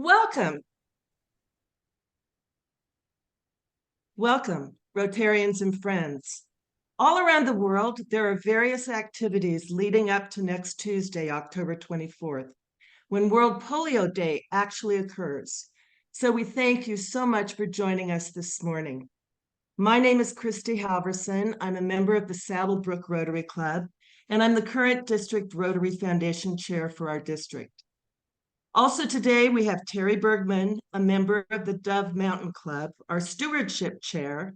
Welcome. Welcome, Rotarians and friends. All around the world, there are various activities leading up to next Tuesday, October 24th, when World Polio Day actually occurs. So we thank you so much for joining us this morning. My name is Christy Halverson. I'm a member of the Saddlebrook Rotary Club, and I'm the current District Rotary Foundation Chair for our district. Also today, we have Terry Bergman, a member of the Dove Mountain Club, our stewardship chair,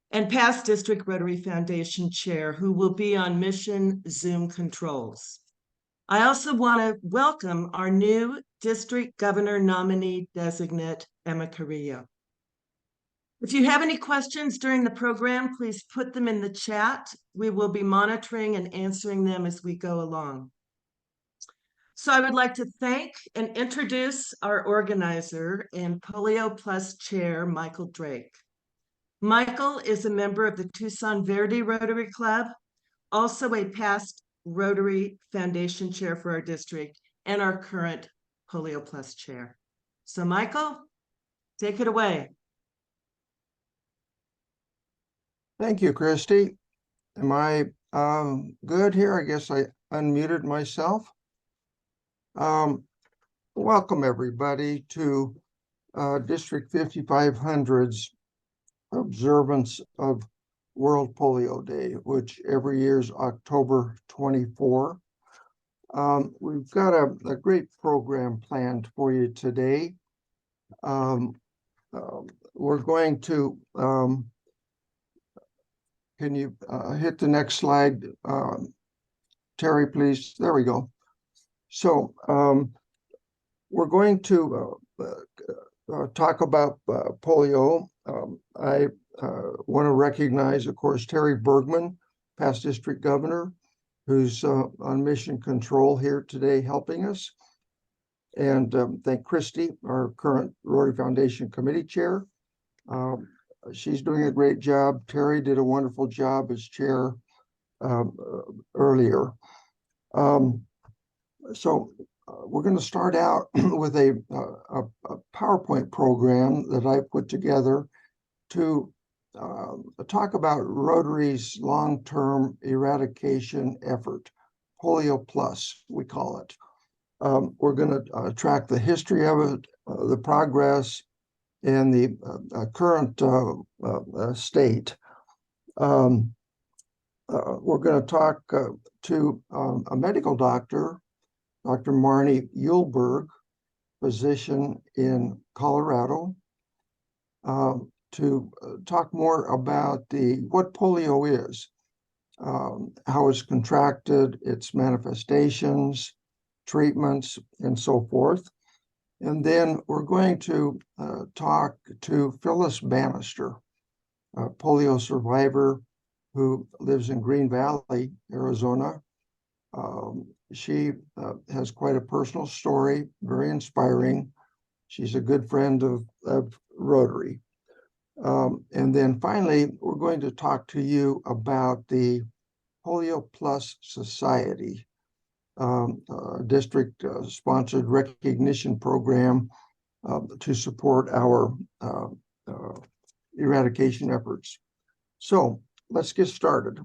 and past District Rotary Foundation chair, who will be on mission Zoom controls. I also want to welcome our new district governor nominee designate, Emma Carrillo. If you have any questions during the program, please put them in the chat. We will be monitoring and answering them as we go along. So I would like to thank and introduce our organizer and Polio Plus chair, Michael Drake. Michael is a member of the Tucson Verde Rotary Club, also a past Rotary Foundation chair for our district, and our current Polio Plus chair. So Michael, take it away. Thank you, Christy. Am I good here? I guess I unmuted myself. Welcome everybody to District 5500's observance of World Polio Day, which every year is October 24. We've got a great program planned for you today. We're going to, can you hit the next slide, Terry, please? There we go. So we're going to talk about polio. I want to recognize, of course, Terry Bergman, past district governor, who's on mission control here today helping us. And thank Christy, our current Rotary Foundation committee chair. She's doing a great job. Terry did a wonderful job as chair earlier. So we're going to start out with a PowerPoint program that I put together to talk about Rotary's long-term eradication effort, Polio Plus, we call it. We're going to track the history of it, the progress, and the current state. We're going to talk to a medical doctor, Dr. Marnie Uhlberg, physician in Colorado, to talk more about what polio is, how it's contracted, its manifestations, treatments, and so forth. And then we're going to talk to Phyllis Bannister, a polio survivor who lives in Green Valley, Arizona. She has quite a personal story, very inspiring. She's a good friend of Rotary. And then finally, we're going to talk to you about the Polio Plus Society, district-sponsored recognition program to support our eradication efforts. So let's get started.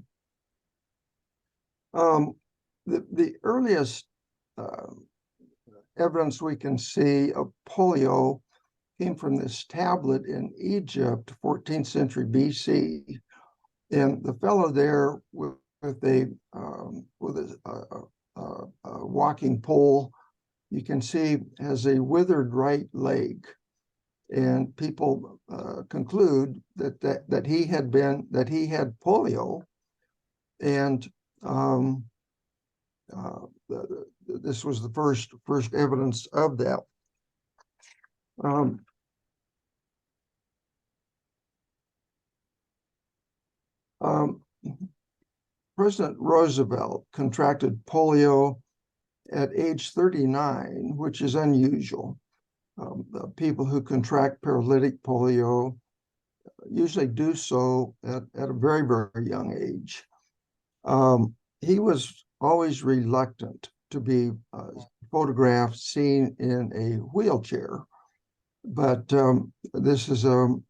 The earliest evidence we can see of polio came from this tablet in Egypt, 14th century BC, and the fellow there with a walking pole, you can see, has a withered right leg, and people conclude that he had polio, and this was the first evidence of that. President Roosevelt contracted polio at age 39, which is unusual. People who contract paralytic polio usually do so at a very, very young age. He was always reluctant to be photographed seen in a wheelchair. But this is an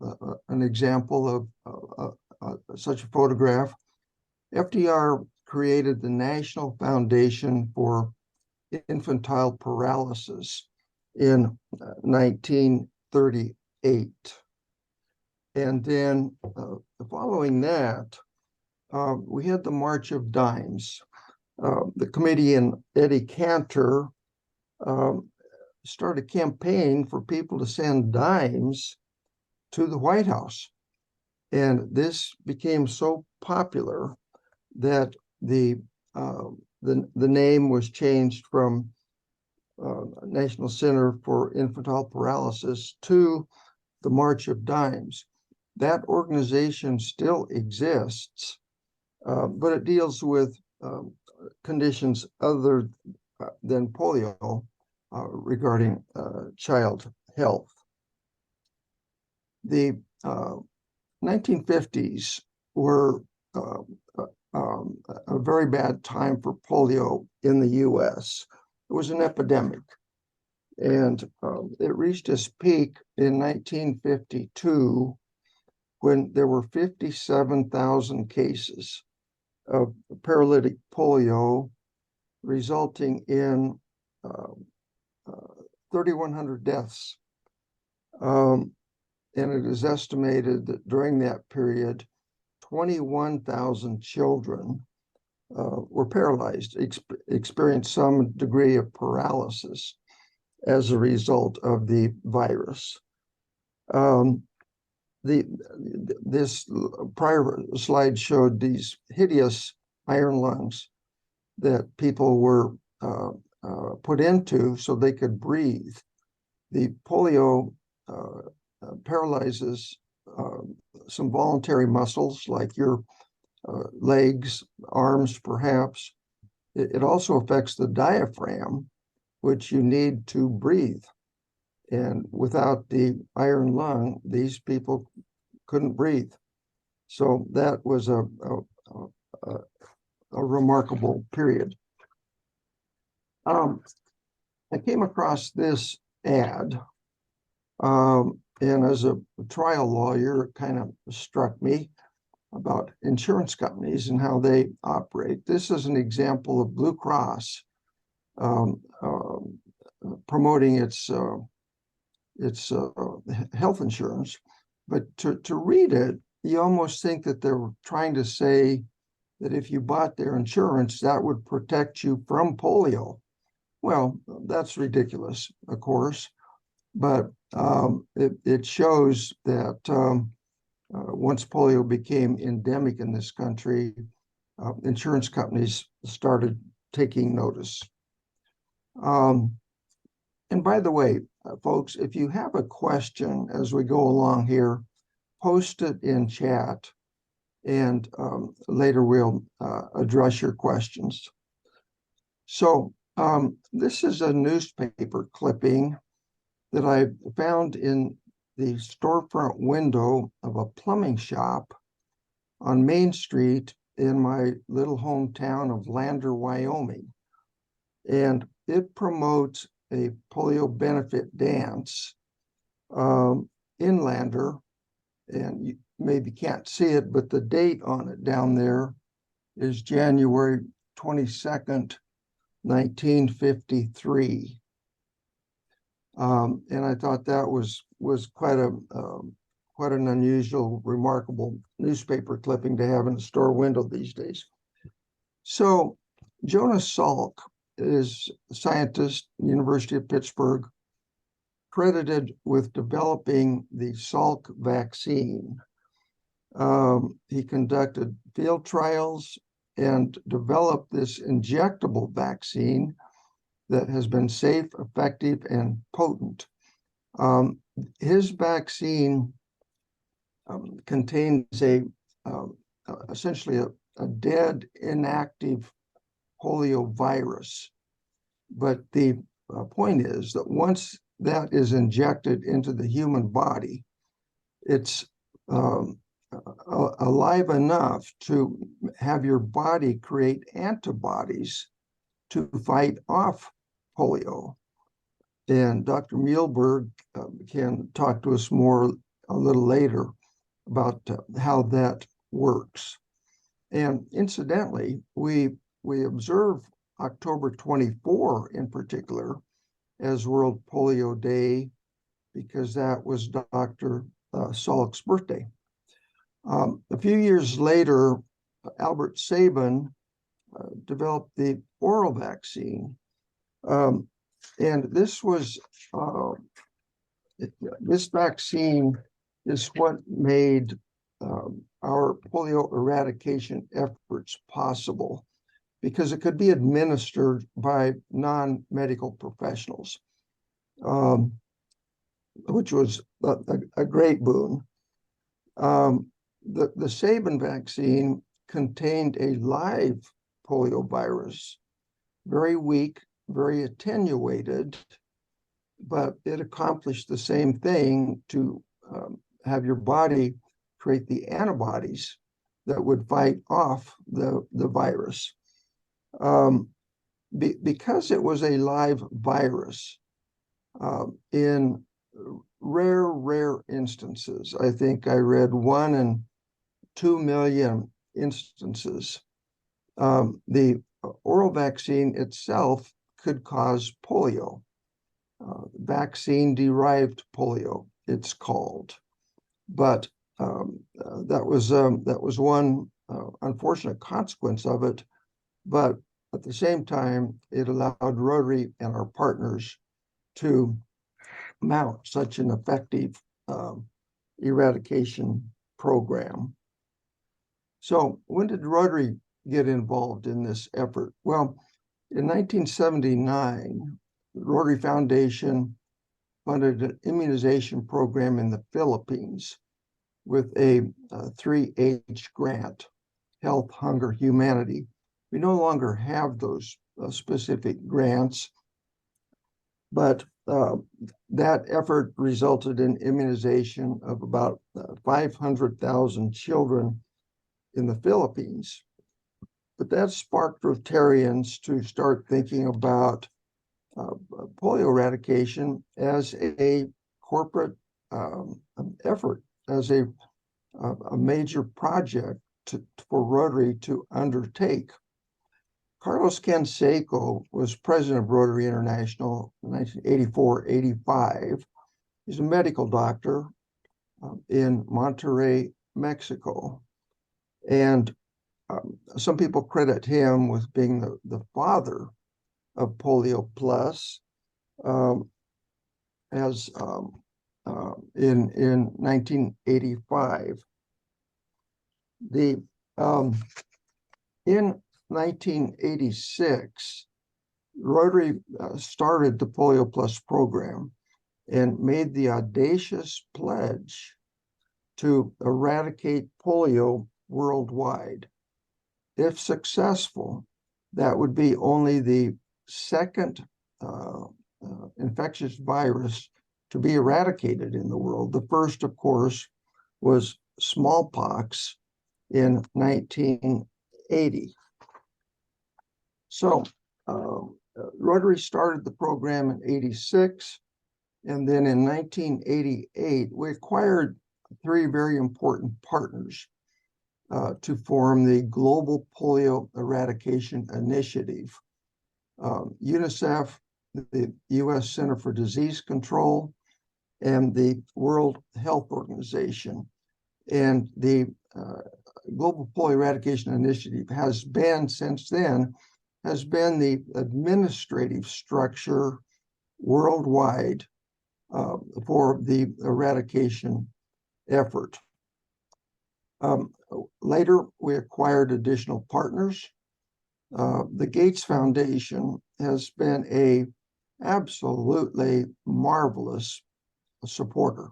example of such a photograph. FDR created the National Foundation for Infantile Paralysis in 1938. And then following that, we had the March of Dimes. The comedian Eddie Cantor started a campaign for people to send dimes to the White House. And this became so popular that the name was changed from National Center for Infantile Paralysis to the March of Dimes. That organization still exists, but it deals with conditions other than polio regarding child health. The 1950s were a very bad time for polio in the US. It was an epidemic, and it reached its peak in 1952 when there were 57,000 cases of paralytic polio, resulting in 3,100 deaths. And it is estimated that during that period, 21,000 children were paralyzed, experienced some degree of paralysis as a result of the virus. This prior slide showed these hideous iron lungs that people were put into so they could breathe. The polio paralyzes some voluntary muscles like your legs, arms, perhaps. It also affects the diaphragm, which you need to breathe. And without the iron lung, these people couldn't breathe. So that was a remarkable period. I came across this ad, and as a trial lawyer, it kind of struck me about insurance companies and how they operate. This is an example of Blue Cross promoting its health insurance, but to read it, you almost think that they're trying to say that if you bought their insurance, that would protect you from polio. Well, that's ridiculous, of course, but it shows that once polio became endemic in this country, insurance companies started taking notice. And by the way, folks, if you have a question as we go along here, post it in chat, and later we'll address your questions. So this is a newspaper clipping that I found in the storefront window of a plumbing shop on Main Street in my little hometown of Lander, Wyoming. And it promotes a polio benefit dance in Lander. And you maybe can't see it, but the date on it down there is January 22nd, 1953. And I thought that was quite an unusual, remarkable newspaper clipping to have in a store window these days. So Jonas Salk is a scientist, University of Pittsburgh, credited with developing the Salk vaccine. He conducted field trials and developed this injectable vaccine that has been safe, effective, and potent. His vaccine contains essentially a dead, inactive polio virus. But the point is that once that is injected into the human body, it's alive enough to have your body create antibodies to fight off polio. And Dr. Mielberg can talk to us more a little later about how that works. And incidentally, we observe October 24 in particular as World Polio Day because that was Dr. Salk's birthday. A few years later, Albert Sabin developed the oral vaccine. And this was, this vaccine is what made our polio eradication efforts possible because it could be administered by non-medical professionals, which was a great boon. The Sabin vaccine contained a live polio virus, very weak, very attenuated, but it accomplished the same thing to have your body create the antibodies that would fight off the virus. Because it was a live virus, in rare instances, I think I read 1 in 2 million instances, the oral vaccine itself could cause polio, vaccine-derived polio, it's called. But that was one unfortunate consequence of it. But at the same time, it allowed Rotary and our partners to mount such an effective eradication program. So when did Rotary get involved in this effort? Well, in 1979, the Rotary Foundation funded an immunization program in the Philippines with a 3H grant, Health, Hunger, Humanity. We no longer have those specific grants, but that effort resulted in immunization of about 500,000 children in the Philippines. But that sparked Rotarians to start thinking about polio eradication as a corporate effort, as a major project for Rotary to undertake. Carlos Canseco was president of Rotary International in 1984-85. He's a medical doctor in Monterrey, Mexico. And some people credit him with being the father of Polio Plus, as in 1985. In 1986, Rotary started the Polio Plus program and made the audacious pledge to eradicate polio worldwide. If successful, that would be only the second infectious virus to be eradicated in the world. The first, of course, was smallpox in 1980. So Rotary started the program in 86, and then in 1988, we acquired 3 very important partners to form the Global Polio Eradication Initiative. UNICEF, the U.S. Center for Disease Control, and the World Health Organization. And the Global Polio Eradication Initiative has been, since then, has been the administrative structure worldwide for the eradication effort. Later, we acquired additional partners. The Gates Foundation has been a absolutely marvelous supporter.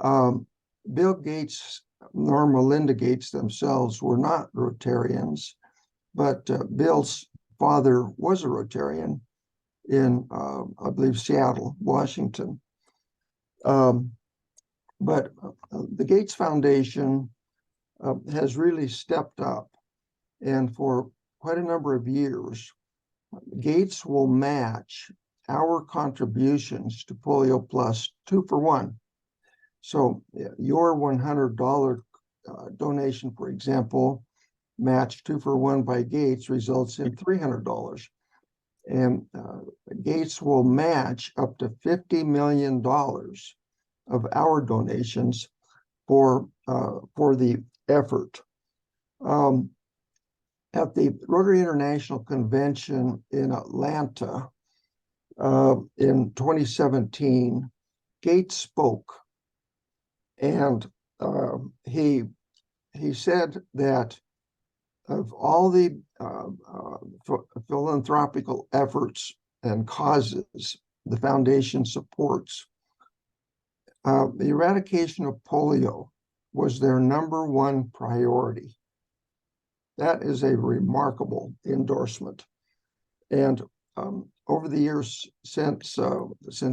Bill Gates nor Melinda Gates themselves were not Rotarians, but Bill's father was a Rotarian in, I believe, Seattle, Washington. But the Gates Foundation has really stepped up, and for quite a number of years, Gates will match our contributions to Polio Plus 2-for-1. So your $100 donation, for example, matched 2-for-1 by Gates results in $300. And Gates will match up to $50 million of our donations for the effort. At the Rotary International Convention in Atlanta in 2017, Gates spoke, and he said that of all the philanthropical efforts and causes the foundation supports, the eradication of polio was their -- priority. That is a remarkable endorsement. And over the years since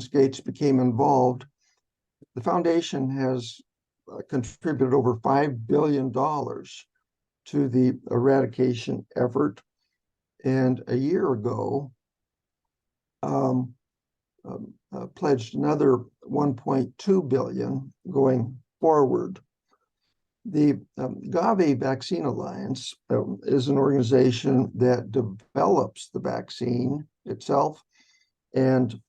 Gates became involved, the foundation has contributed over $5 billion to the eradication effort. And a year ago, pledged another $1.2 billion going forward. The Gavi Vaccine Alliance is an organization that develops the vaccine itself and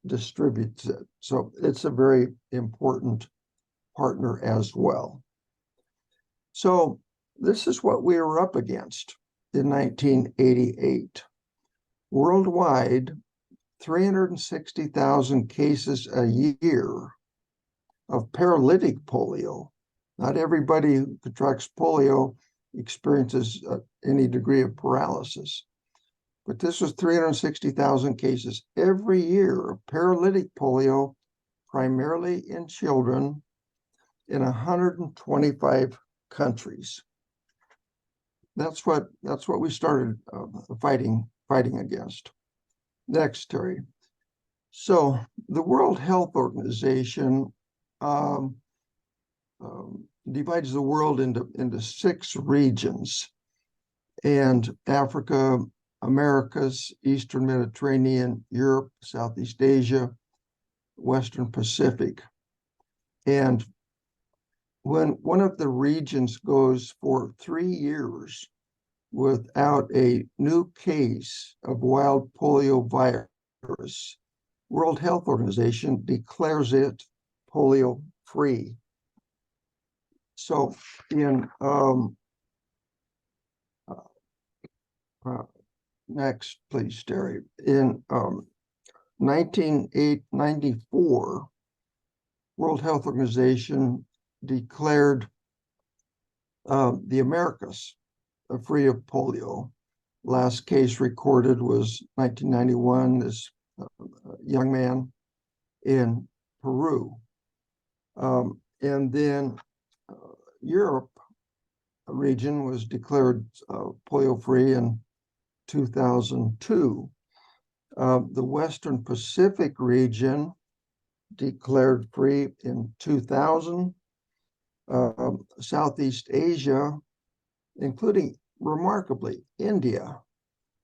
distributes it. So it's a very important partner as well. So this is what we were up against in 1988. Worldwide, 360,000 cases a year of paralytic polio. Not everybody who contracts polio experiences any degree of paralysis, but this was 360,000 cases every year of paralytic polio, primarily in children, in 125 countries. That's what we started fighting against. Next, Terry. So the World Health Organization divides the world into 6 regions, and Africa, Americas, Eastern Mediterranean, Europe, Southeast Asia, Western Pacific. And when one of the regions goes for 3 years without a new case of wild polio virus, World Health Organization declares it polio free. So in next, please, Terry. In 1994, World Health Organization declared the Americas free of polio. Last case recorded was 1991, this young man in Peru. And then Europe region was declared polio-free in 2002. The Western Pacific region declared free in 2000. Southeast Asia, including remarkably India,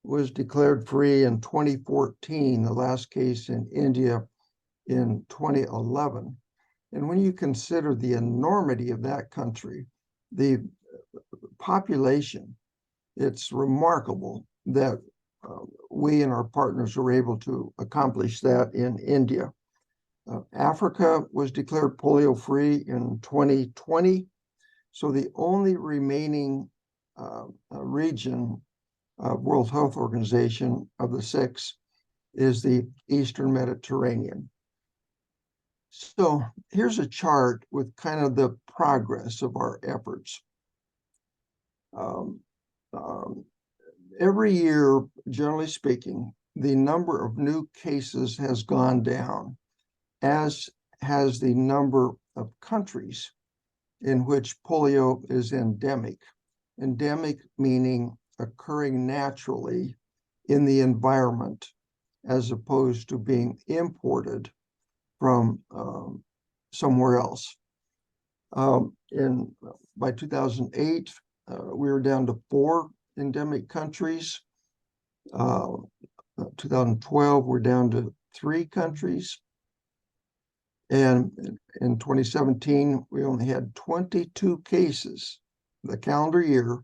was declared free in 2014, the last case in India in 2011. And when you consider the enormity of that country, the population, it's remarkable that we and our partners were able to accomplish that in India. Africa was declared polio-free in 2020. So the only remaining region of World Health Organization of the 6 is the Eastern Mediterranean. So here's a chart with kind of the progress of our efforts. Every year, generally speaking, the number of new cases has gone down, as has the number of countries in which polio is endemic. Endemic meaning occurring naturally in the environment, as opposed to being imported from somewhere else. By 2008, we were down to 4 endemic countries. 2012, we're down to 3 countries. And in 2017, we only had 22 cases the calendar year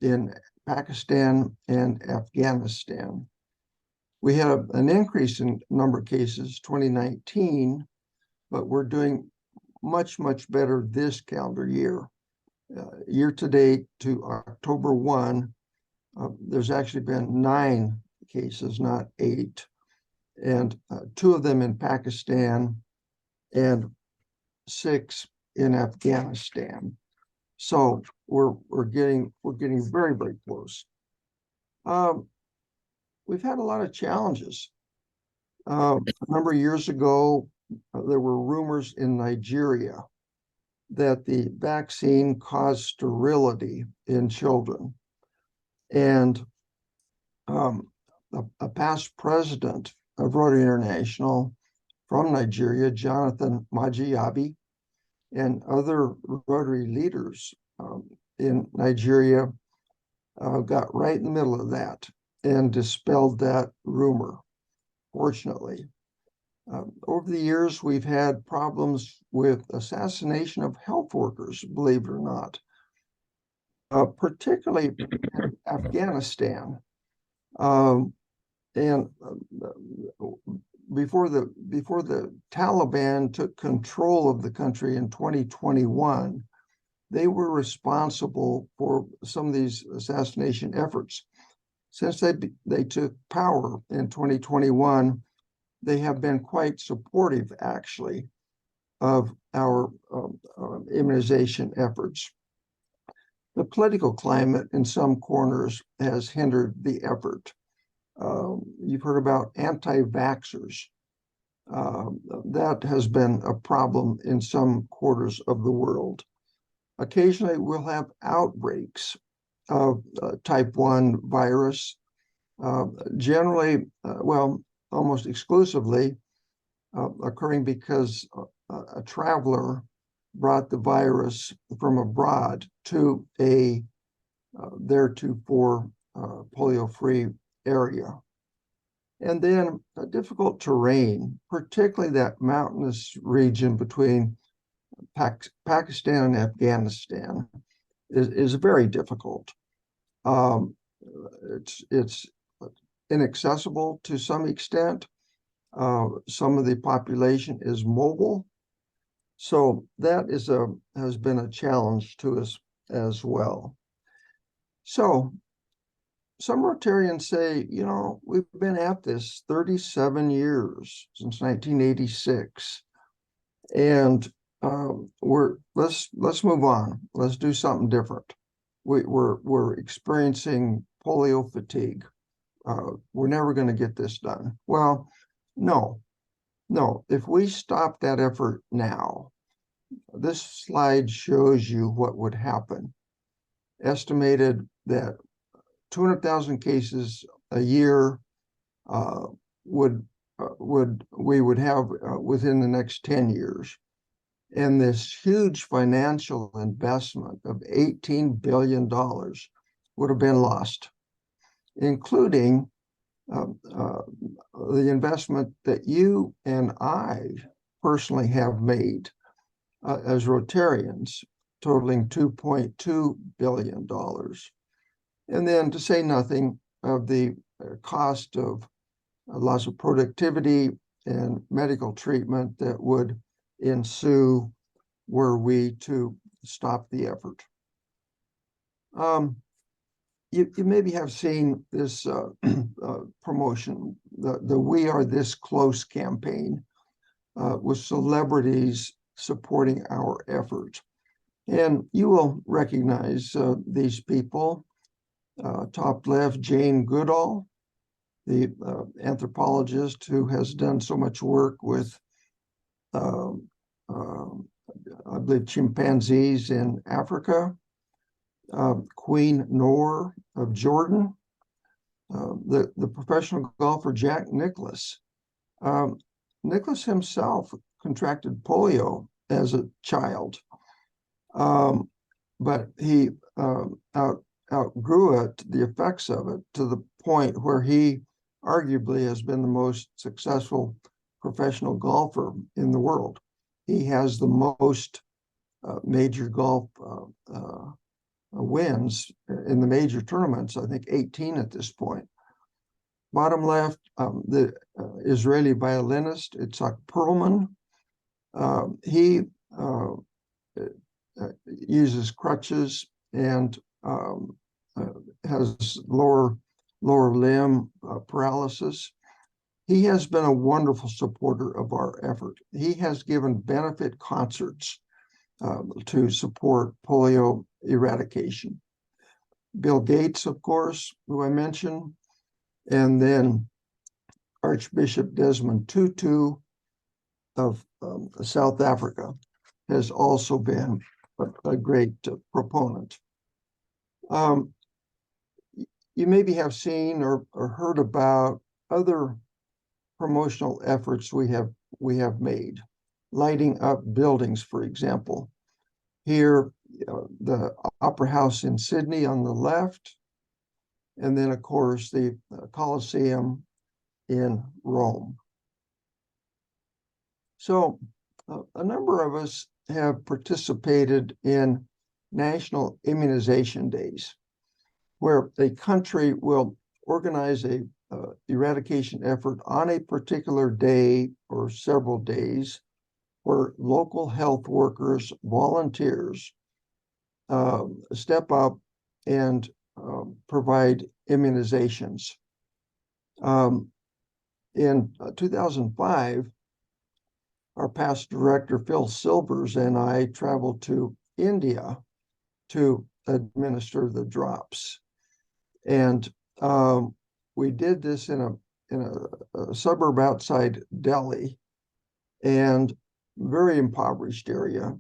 in Pakistan and Afghanistan. We had an increase in number of cases 2019, but we're doing much, much better this calendar year. Year to date to October 1, there's actually been 9 cases, not 8, and 2 of them in Pakistan and 6 in Afghanistan. So we're getting very, very close. We've had a lot of challenges. A number of years ago, there were rumors in Nigeria that the vaccine caused sterility in children. And a past president of Rotary International from Nigeria, Jonathan Majiabi, and other Rotary leaders in Nigeria got right in the middle of that and dispelled that rumor, fortunately. Over the years, we've had problems with assassination of health workers, believe it or not, particularly in Afghanistan. And before the Taliban took control of the country in 2021, they were responsible for some of these assassination efforts. Since they took power in 2021, they have been quite supportive, actually, of our immunization efforts. The political climate in some corners has hindered the effort. You've heard about anti-vaxxers. That has been a problem in some quarters of the world. Occasionally, we'll have outbreaks of type 1 virus, generally, almost exclusively occurring because a traveler brought the virus from abroad to a theretofore polio-free area. And then difficult terrain, particularly that mountainous region between Pakistan and Afghanistan, is very difficult. It's inaccessible to some extent. Some of the population is mobile. So that has been a challenge to us as well. So some Rotarians say, we've been at this 37 years, since 1986, and let's move on. Let's do something different. We're experiencing polio fatigue. We're never going to get this done. Well, no. If we stop that effort now, this slide shows you what would happen. Estimated that 200,000 cases a year we would have within the next 10 years. And this huge financial investment of $18 billion would have been lost, including the investment that you and I personally have made as Rotarians, totaling $2.2 billion. And then to say nothing of the cost of loss of productivity and medical treatment that would ensue were we to stop the effort. You maybe have seen this promotion, the We Are This Close campaign, with celebrities supporting our effort. And you will recognize these people. Top left, Jane Goodall, the anthropologist who has done so much work with, I believe, chimpanzees in Africa. Queen Noor of Jordan, the professional golfer Jack Nicklaus. Nicklaus himself contracted polio as a child, but he outgrew it, the effects of it, to the point where he arguably has been the most successful professional golfer in the world. He has the most major golf wins in the major tournaments, I think 18 at this point. Bottom left, the Israeli violinist, Itzhak Perlman. He uses crutches and has lower limb paralysis. He has been a wonderful supporter of our effort. He has given benefit concerts to support polio eradication. Bill Gates, of course, who I mentioned, and then Archbishop Desmond Tutu of South Africa has also been a great proponent. You maybe have seen or heard about other promotional efforts we have made, lighting up buildings, for example. Here, the Opera House in Sydney on the left, and then, of course, the Colosseum in Rome. So a number of us have participated in national immunization days, where a country will organize a eradication effort on a particular day or several days, where local health workers, volunteers, step up and provide immunizations. In 2005, our past director, Phil Silvers, and I traveled to India to administer the drops. And we did this in a suburb outside Delhi, and very impoverished area.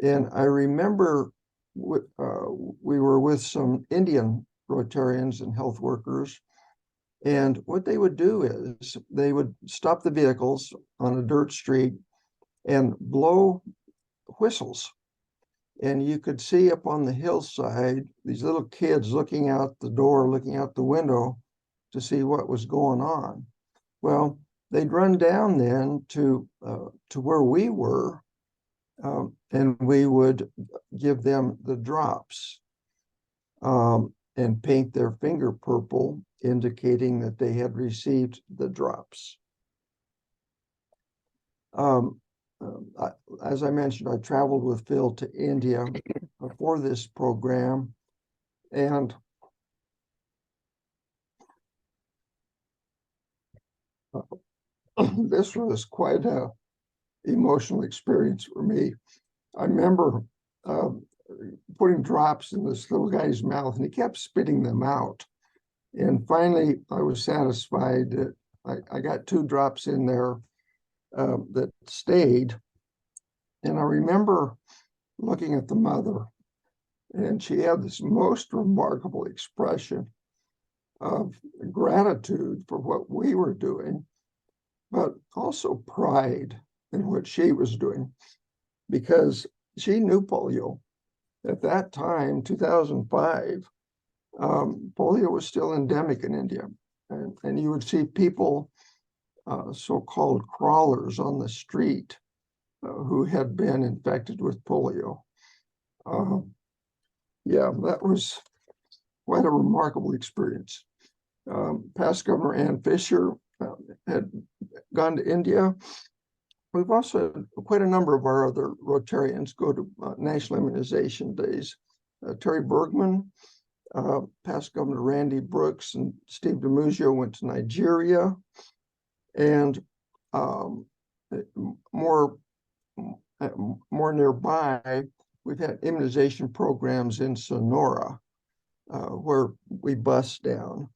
And I remember we were with some Indian Rotarians and health workers, and what they would do is they would stop the vehicles on a dirt street and blow whistles. And you could see up on the hillside these little kids looking out the door, looking out the window to see what was going on. Well, they'd run down then to where we were, and we would give them the drops and paint their finger purple, indicating that they had received the drops. As I mentioned, I traveled with Phil to India for this program, and this was quite an emotional experience for me. I remember putting drops in this little guy's mouth, and he kept spitting them out. And finally, I was satisfied that I got 2 drops in there that stayed. And I remember looking at the mother, and she had this most remarkable expression of gratitude for what we were doing, but also pride in what she was doing, because she knew polio. At that time, 2005, polio was still endemic in India, and you would see people, so-called crawlers on the street, who had been infected with polio. Yeah, that was quite a remarkable experience. Past Governor Ann Fisher had gone to India. We've also had quite a number of our other Rotarians go to national immunization days. Terry Bergman, past Governor Randy Brooks, and Steve DiMuzio went to Nigeria. And more nearby, we've had immunization programs in Sonora, where we bus down.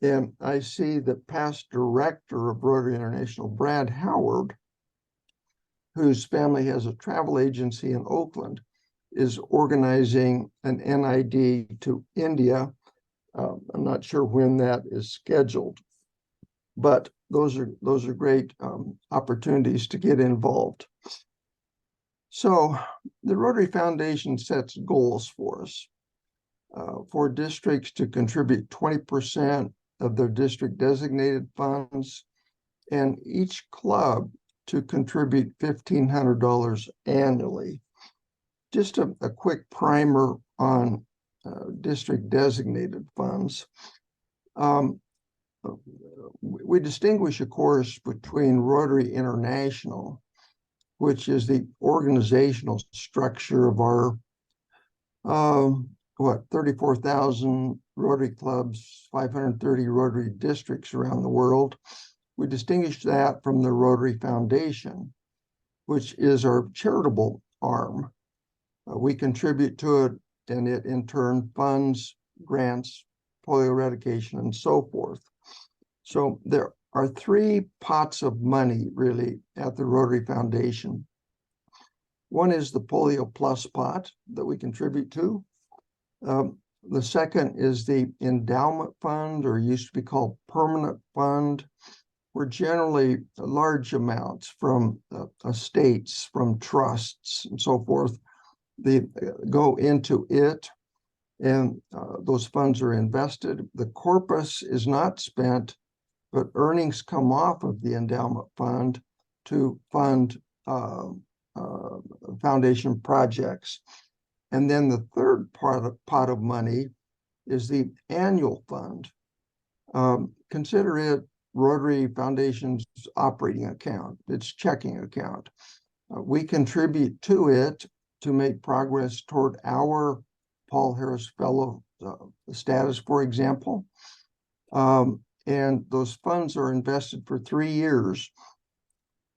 And I see the past director of Rotary International, Brad Howard, whose family has a travel agency in Oakland, is organizing an NID to India. I'm not sure when that is scheduled, but those are great opportunities to get involved. So the Rotary Foundation sets goals for us, for districts to contribute 20% of their district designated funds, and each club to contribute $1,500 annually. Just a quick primer on district designated funds. We distinguish, of course, between Rotary International, which is the organizational structure of our 34,000 Rotary clubs, 530 Rotary districts around the world. We distinguish that from the Rotary Foundation, which is our charitable arm. We contribute to it, and it in turn funds grants, polio eradication, and so forth. So there are three pots of money really at the Rotary Foundation. One is the Polio Plus pot that we contribute to. The second is the endowment fund, or used to be called permanent fund, where generally large amounts from estates, from trusts, and so forth, they go into it, and those funds are invested. The corpus is not spent, but earnings come off of the endowment fund to fund foundation projects. And then the third pot of money is the annual fund. Consider it Rotary Foundation's operating account, its checking account. We contribute to it to make progress toward our Paul Harris Fellow status, for example. And those funds are invested for 3 years,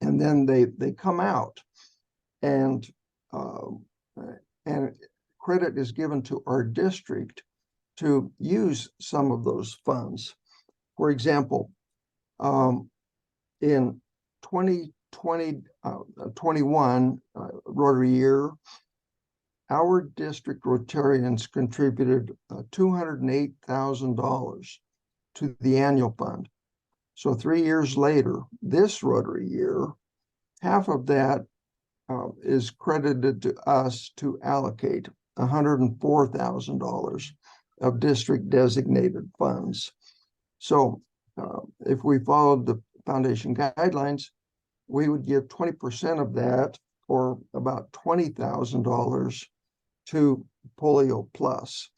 and then they come out, and credit is given to our district to use some of those funds. For example, in 2021 Rotary year, our district Rotarians contributed $208,000 to the annual fund. So 3 years later, this Rotary year, half of that is credited to us to allocate $104,000 of district designated funds. So if we followed the foundation guidelines, we would give 20% of that, or about $20,000, to Polio Plus.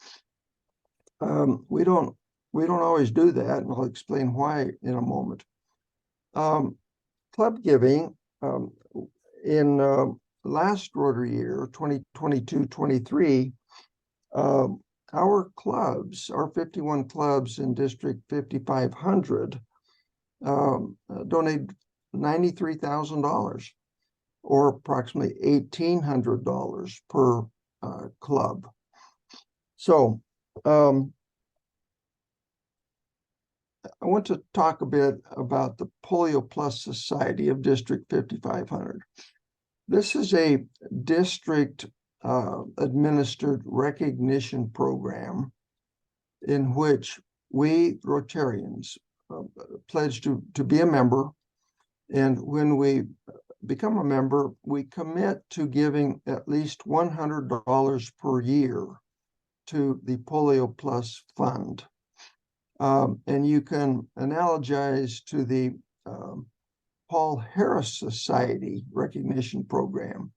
We don't always do that, and I'll explain why in a moment. Club giving in last Rotary year, 2022-23, our clubs, our 51 clubs in District 5500, donated $93,000, or approximately $1,800 per club. So I want to talk a bit about the Polio Plus Society of District 5500. This is a district administered recognition program in which we Rotarians pledge to be a member. And when we become a member, we commit to giving at least $100 per year to the Polio Plus Fund. And you can analogize to the Paul Harris Society recognition program.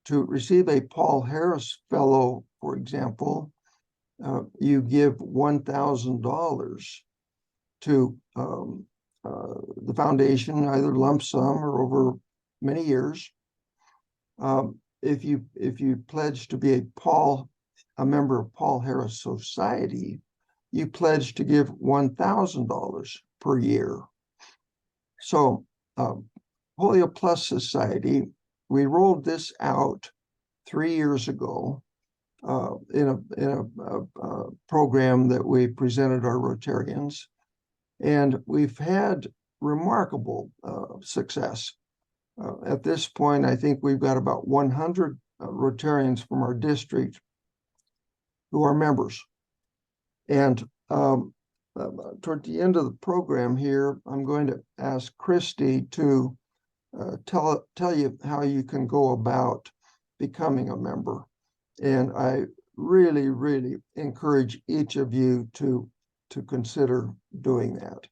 To receive a Paul Harris Fellow, for example, you give $1,000 to the foundation, either lump sum or over many years. If you pledge to be a member of Paul Harris Society, you pledge to give $1,000 per year. So Polio Plus Society, we rolled this out 3 years ago in a program that we presented our Rotarians, and we've had remarkable success. At this point, I think we've got about 100 Rotarians from our district who are members. And toward the end of the program here, I'm going to ask Christy to tell you how you can go about becoming a member. And I really, really encourage each of you to to consider doing that.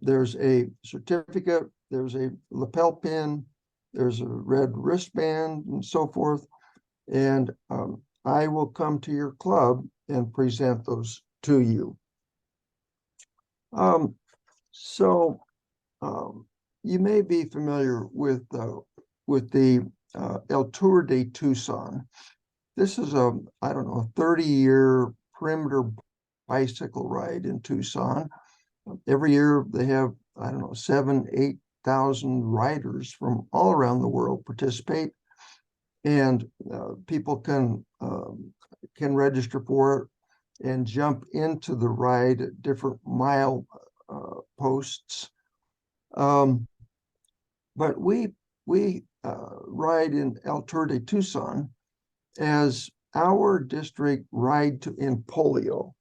There's a certificate, there's a lapel pin, there's a red wristband, and so forth. And I will come to your club and present those to you. You may be familiar with the El Tour de Tucson. This is a, I don't know, 30-year perimeter bicycle ride in Tucson. Every year they have, I don't know, 7,000-8,000 riders from all around the world participate, and people can register for it and jump into the ride at different mile posts. But we ride in El Tour de Tucson as our district ride in polio.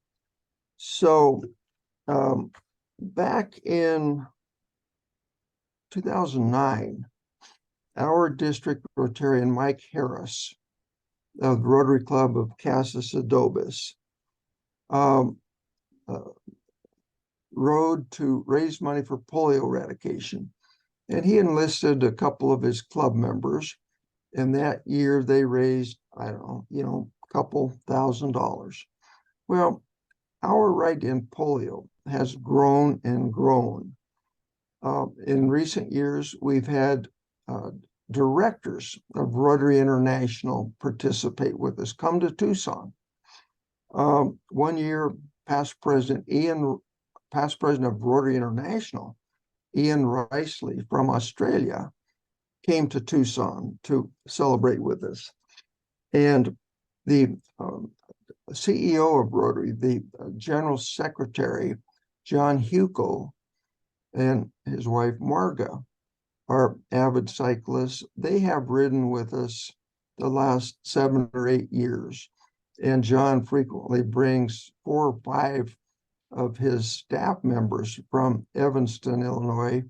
So back in 2009, our district Rotarian Mike Harris of the Rotary Club of Casas Adobes rode to raise money for polio eradication. And he enlisted a couple of his club members. And that year they raised, I don't know, a couple $1,000s. Well, our ride in polio has grown and grown. In recent years, we've had directors of Rotary International participate with us, come to Tucson. One year, past president of Rotary International, Ian Riceley from Australia, came to Tucson to celebrate with us. And the CEO of Rotary, the General Secretary, John Hugo, and his wife, Marga, are avid cyclists. They have ridden with us the last 7 or 8 years. And John frequently brings 4 or 5 of his staff members from Evanston, Illinois,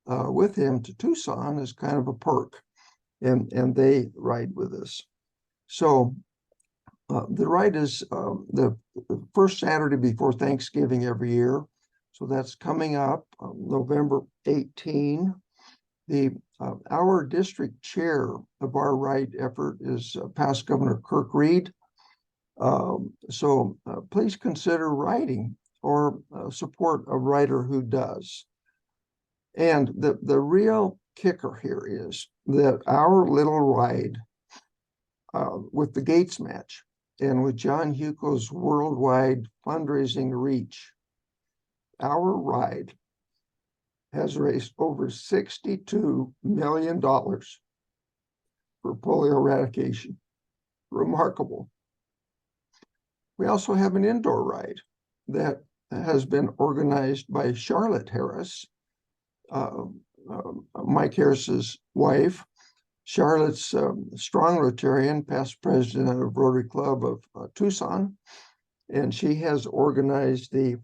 with him to Tucson as kind of a perk. And they ride with us. So the ride is the first Saturday before Thanksgiving every year. So that's coming up November 18. Our district chair of our ride effort is past Governor Kirk Reed. So please consider riding or support a rider who does. And the real kicker here is that our little ride with the Gates match and with John Hugo's worldwide fundraising reach, our ride has raised over $62 million for polio eradication. Remarkable. We also have an indoor ride that has been organized by Charlotte Harris, Mike Harris's wife. Charlotte's strong Rotarian, past president of Rotary Club of Tucson, and she has organized the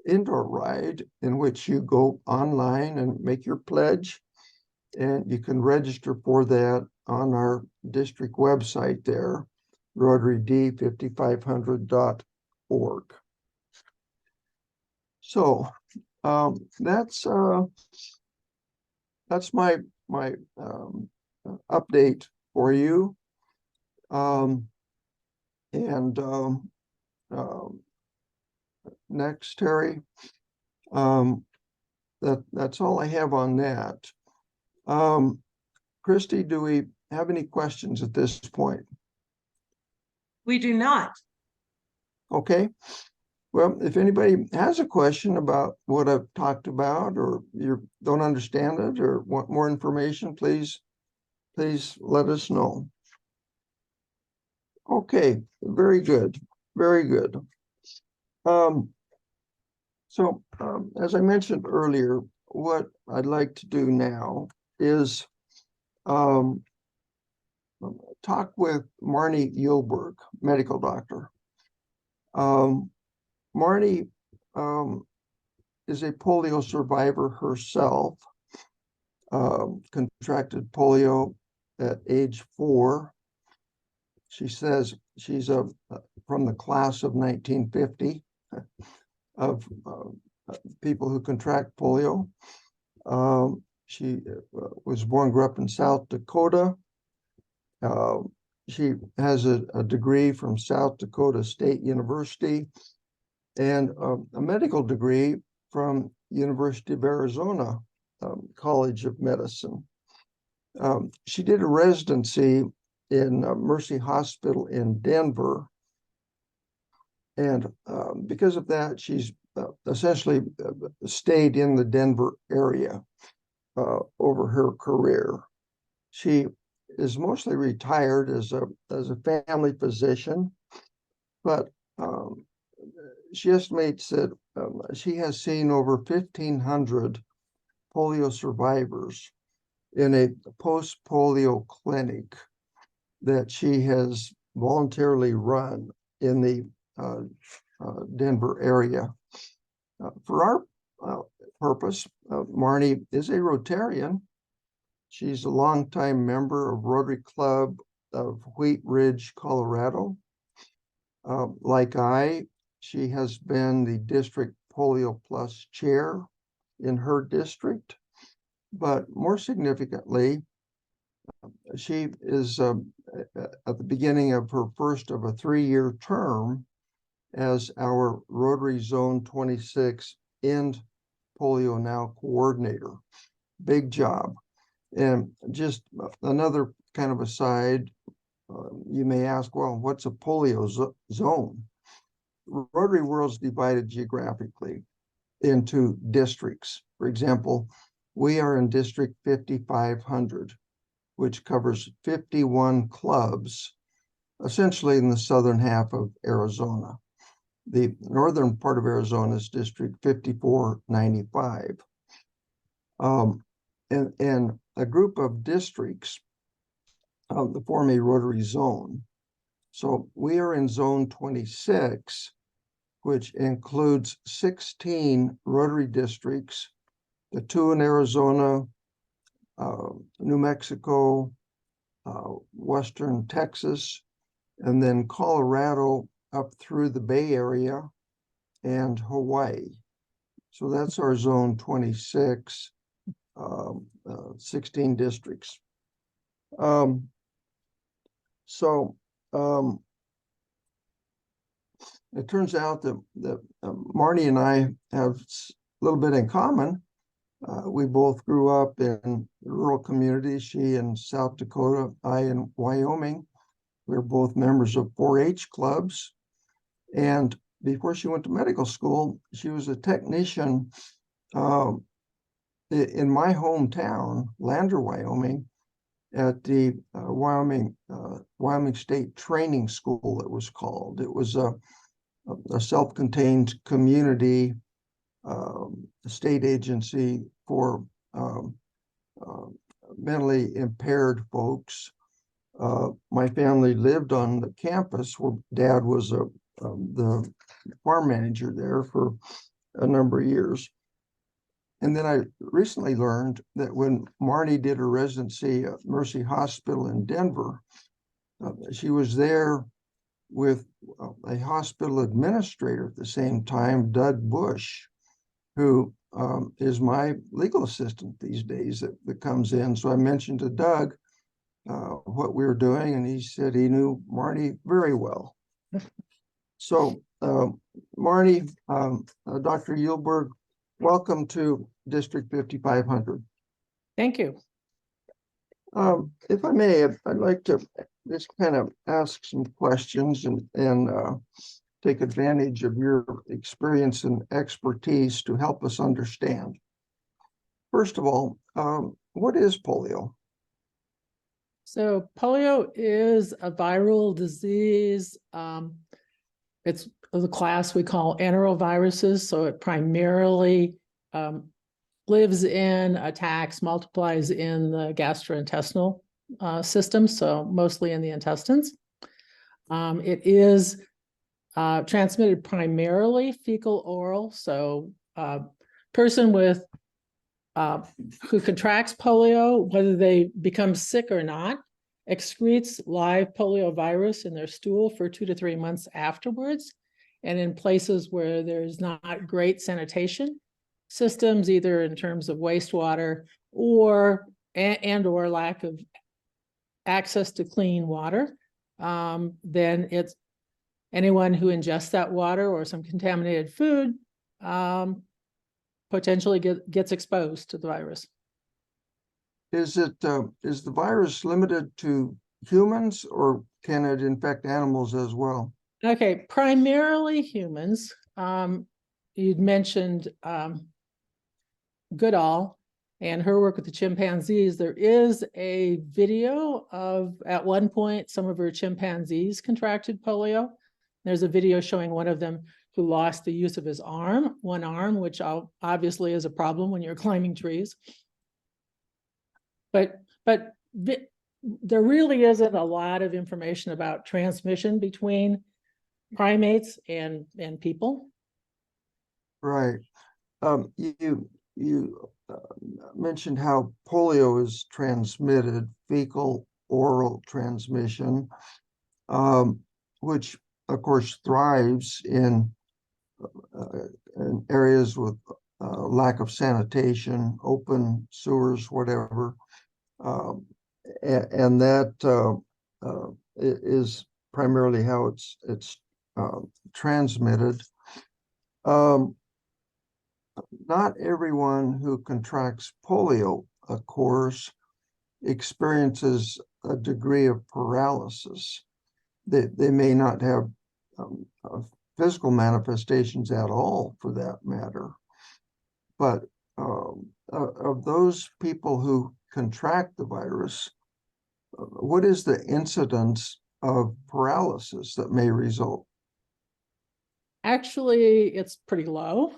indoor ride in which you go online and make your pledge, and you can register for that on our district website there, rotaryd5500.org. So that's my update for you. Next, Terry. That's all I have on that. Christy, do we have any questions at this point? We do not. Okay. Well, if anybody has a question about what I've talked about, or you don't understand it or want more information, please let us know. Okay, very good. Very good. As I mentioned earlier, what I'd like to do now is talk with Marnie Yulberg, medical doctor. Marnie is a polio survivor herself, contracted polio at age 4. She says she's from the class of 1950. of people who contract polio. She was born, grew up in South Dakota. She has a degree from South Dakota State University and a medical degree from University of Arizona College of Medicine. She did a residency in Mercy Hospital in Denver. And because of that, she's essentially stayed in the Denver area over her career. She is mostly retired as a family physician, but she estimates that she has seen over 1,500 polio survivors in a post-polio clinic that she has voluntarily run in the Denver area. For our purpose, Marnie is a Rotarian. She's a longtime member of Rotary Club of Wheat Ridge, Colorado. Like she has been the district Polio Plus chair in her district, but more significantly, she is at the beginning of her first of a 3-year term as our Rotary Zone 26 End Polio Now coordinator. Big job. And just another kind of aside, you may ask, well, what's a polio zone? Rotary World's divided geographically into districts. For example, we are in District 5500, which covers 51 clubs, essentially in the southern half of Arizona. The northern part of Arizona is District 5495. And a group of districts form a Rotary zone. So we are in Zone 26, which includes 16 Rotary districts, the 2 in Arizona, New Mexico, Western Texas, and then Colorado up through the Bay Area and Hawaii. So that's our Zone 26, 16 districts. It turns out that Marnie and I have a little bit in common. We both grew up in rural communities, she in South Dakota, I in Wyoming. We were both members of 4-H clubs. And before she went to medical school, she was a technician in my hometown, Lander, Wyoming, at the Wyoming State Training School, it was called. It was a self-contained community state agency for mentally impaired folks. My family lived on the campus where Dad was the farm manager there for a number of years. And then I recently learned that when Marnie did her residency at Mercy Hospital in Denver, she was there with a hospital administrator at the same time, Doug Bush, who is my legal assistant these days that comes in. So I mentioned to Doug what we were doing, and he said he knew Marnie very well. So Marnie, Dr. Yulberg, welcome to District 5500. Thank you. If I may, I'd like to just kind of ask some questions and take advantage of your experience and expertise to help us understand. First of all, what is polio? So polio is a viral disease. It's the class we call enteroviruses. So it primarily lives in, attacks, multiplies in the gastrointestinal system, so mostly in the intestines. It is transmitted primarily fecal oral. So person with who contracts polio, whether they become sick or not, excretes live polio virus in their stool for 2 to 3 months afterwards. and in places where there's not great sanitation systems, either in terms of wastewater or or lack of access to clean water, then it's anyone who ingests that water or some contaminated food potentially gets exposed to the virus. Is the virus limited to humans, or can it infect animals as well? Okay, primarily humans. You'd mentioned Goodall and her work with the chimpanzees. There is a video of, at one point, some of her chimpanzees contracted polio. There's a video showing one of them who lost the use of his arm, one arm, which obviously is a problem when you're climbing trees. But there really isn't a lot of information about transmission between primates and people. Right. You mentioned how polio is transmitted, fecal oral transmission, which of course thrives in areas with lack of sanitation, open sewers, whatever. And that is primarily how it's transmitted. Not everyone who contracts polio, of course, experiences a degree of paralysis. They may not have physical manifestations at all, for that matter. But of those people who contract the virus, what is the incidence of paralysis that may result? Actually, it's pretty low.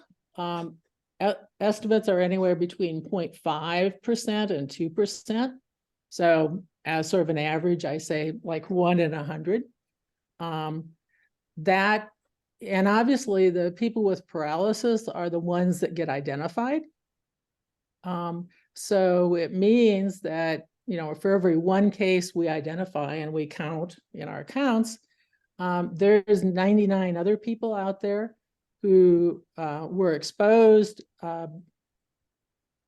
Estimates are anywhere between 0.5% and 2%. So as sort of an average, I say like 1 in 100. That, and obviously the people with paralysis are the ones that get identified. So it means that, you know, for every one case we identify and we count in our counts, there's 99 other people out there who were exposed,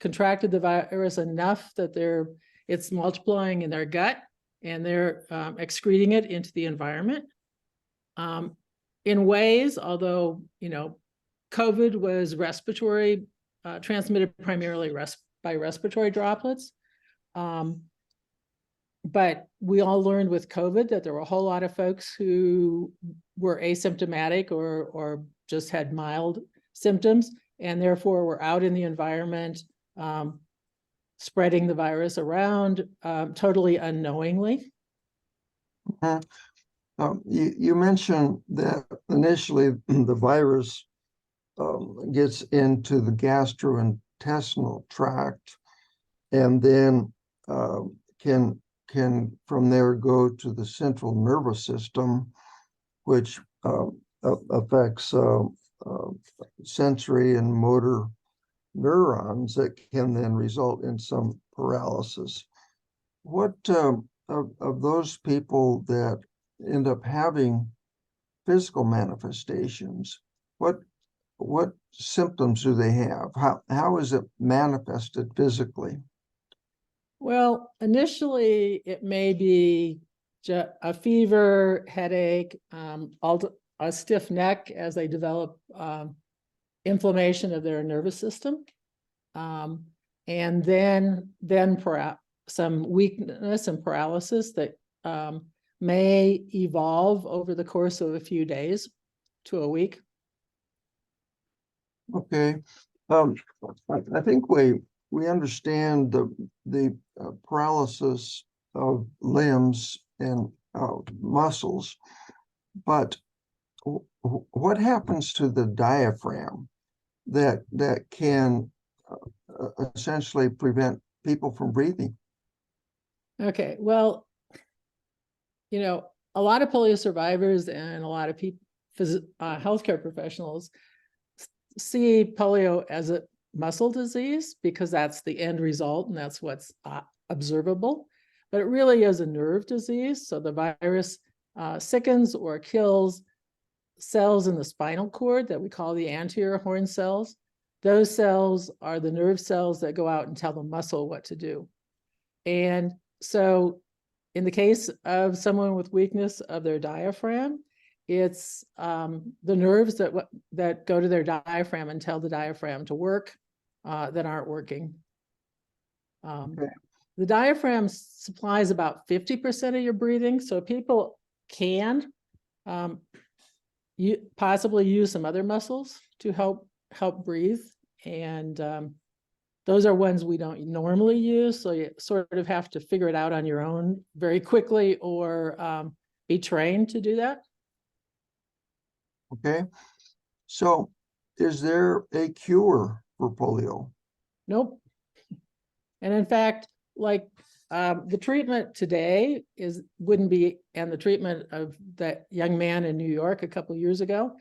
contracted the virus enough that it's multiplying in their gut and they're excreting it into the environment. In ways, although, you know, COVID was respiratory, transmitted primarily by respiratory droplets. But we all learned with COVID that there were a whole lot of folks who were asymptomatic or just had mild symptoms, and therefore were out in the environment, spreading the virus around totally unknowingly. You mentioned that initially the virus gets into the gastrointestinal tract, and then can from there go to the central nervous system, which affects sensory and motor neurons that can then result in some paralysis. What of those people that end up having physical manifestations, what symptoms do they have? How is it manifested physically? Well, initially it may be a fever, headache, a stiff neck as they develop inflammation of their nervous system, and then some weakness and paralysis that may evolve over the course of a few days to a week. Okay, I think we understand the paralysis of limbs and muscles, but what happens to the diaphragm that can essentially prevent people from breathing? Okay, well, you know, a lot of polio survivors and a lot of people, healthcare professionals, see polio as a muscle disease because that's the end result and that's what's observable, but it really is a nerve disease. So the virus sickens or kills cells in the spinal cord that we call the anterior horn cells. Those cells are the nerve cells that go out and tell the muscle what to do. And so in the case of someone with weakness of their diaphragm, it's the nerves that go to their diaphragm and tell the diaphragm to work that aren't working. Okay. The diaphragm supplies about 50% of your breathing, so people can you possibly use some other muscles to help breathe, and those are ones we don't normally use, so you sort of have to figure it out on your own very quickly, or be trained to do that. Okay. So is there a cure for polio? Nope. And in fact, like the treatment today wouldn't be, and the treatment of that young man in New York a couple of years ago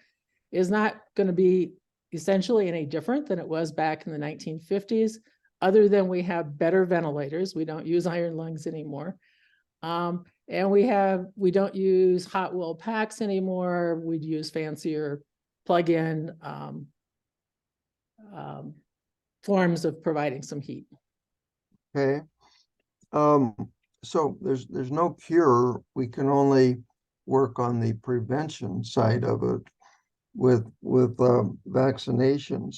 is not going to be essentially any different than it was back in the 1950s, other than we have better ventilators. We don't use iron lungs anymore. And we don't use hot wool packs anymore. We'd use fancier plug-in forms of providing some heat. Okay. So there's no cure. We can only work on the prevention side of it with vaccinations.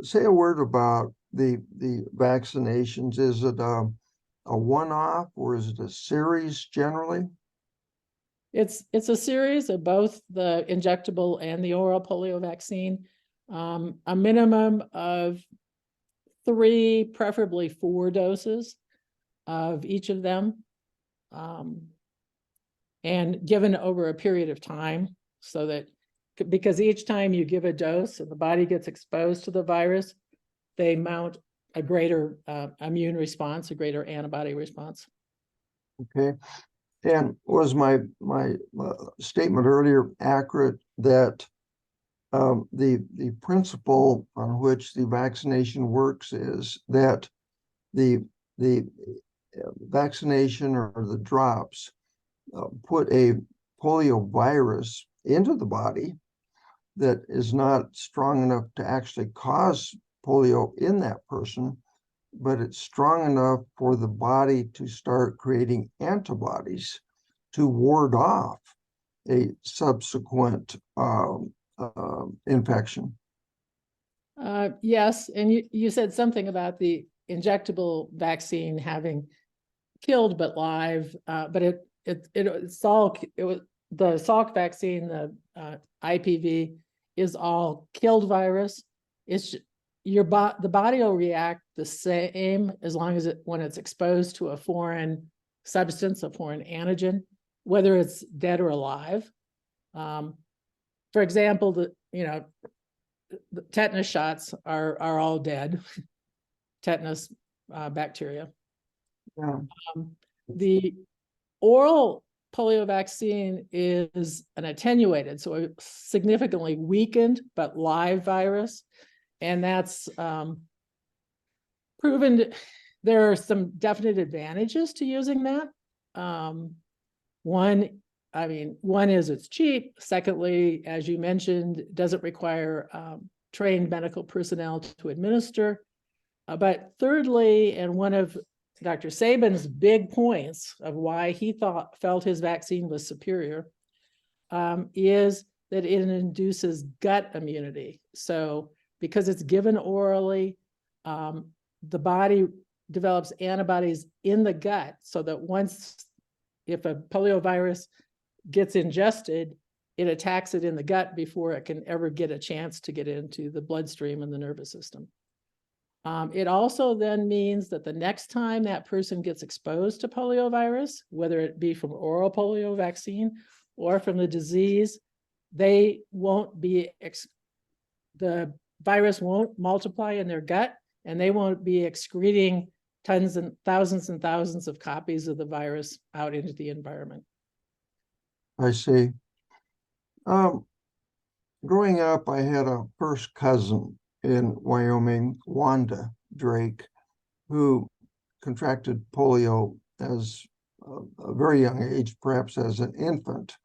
Say a word about the vaccinations. Is it a one-off, or is it a series generally? It's a series of both the injectable and the oral polio vaccine. A minimum of 3, preferably 4 doses of each of them, and given over a period of time, so that, because each time you give a dose and the body gets exposed to the virus, they mount a greater immune response, a greater antibody response. Okay. And was my statement earlier accurate that the principle on which the vaccination works is that the vaccination or the drops put a polio virus into the body that is not strong enough to actually cause polio in that person, but it's strong enough for the body to start creating antibodies to ward off a subsequent infection. Yes, and you said something about the injectable vaccine having killed but live, but it's all, it was the Salk vaccine, the IPV is all killed virus. It's the body will react the same as long as when it's exposed to a foreign substance, a foreign antigen, whether it's dead or alive. For example, the tetanus shots are all dead, tetanus bacteria. Yeah. The oral polio vaccine is an attenuated, so a significantly weakened but live virus, and that's proven. There are some definite advantages to using that. One is it's cheap. Secondly, as you mentioned, it doesn't require trained medical personnel to administer. But thirdly, and one of Dr. Sabin's big points of why he felt his vaccine was superior is that it induces gut immunity. So because it's given orally, the body develops antibodies in the gut, so that if a polio virus gets ingested, it attacks it in the gut before it can ever get a chance to get into the bloodstream and the nervous system. It also then means that the next time that person gets exposed to polio virus, whether it be from oral polio vaccine or from the disease, they won't be, the virus won't multiply in their gut, and they won't be excreting tons and thousands of copies of the virus out into the environment. I see. Growing up, I had a first cousin in Wyoming, Wanda Drake, who contracted polio as a very young age, perhaps as an infant.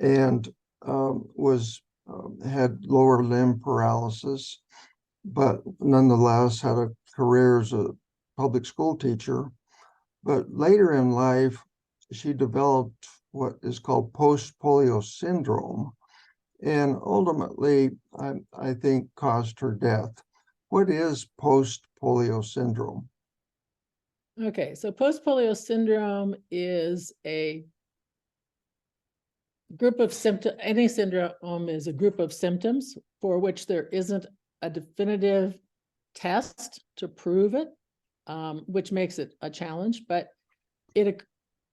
and had lower limb paralysis, but nonetheless had a career as a public school teacher. But later in life, she developed what is called post-polio syndrome, and ultimately, I think, caused her death. What is post-polio syndrome? Okay, so post-polio syndrome is a group of symptoms. Any syndrome is a group of symptoms for which there isn't a definitive test to prove it, which makes it a challenge, but it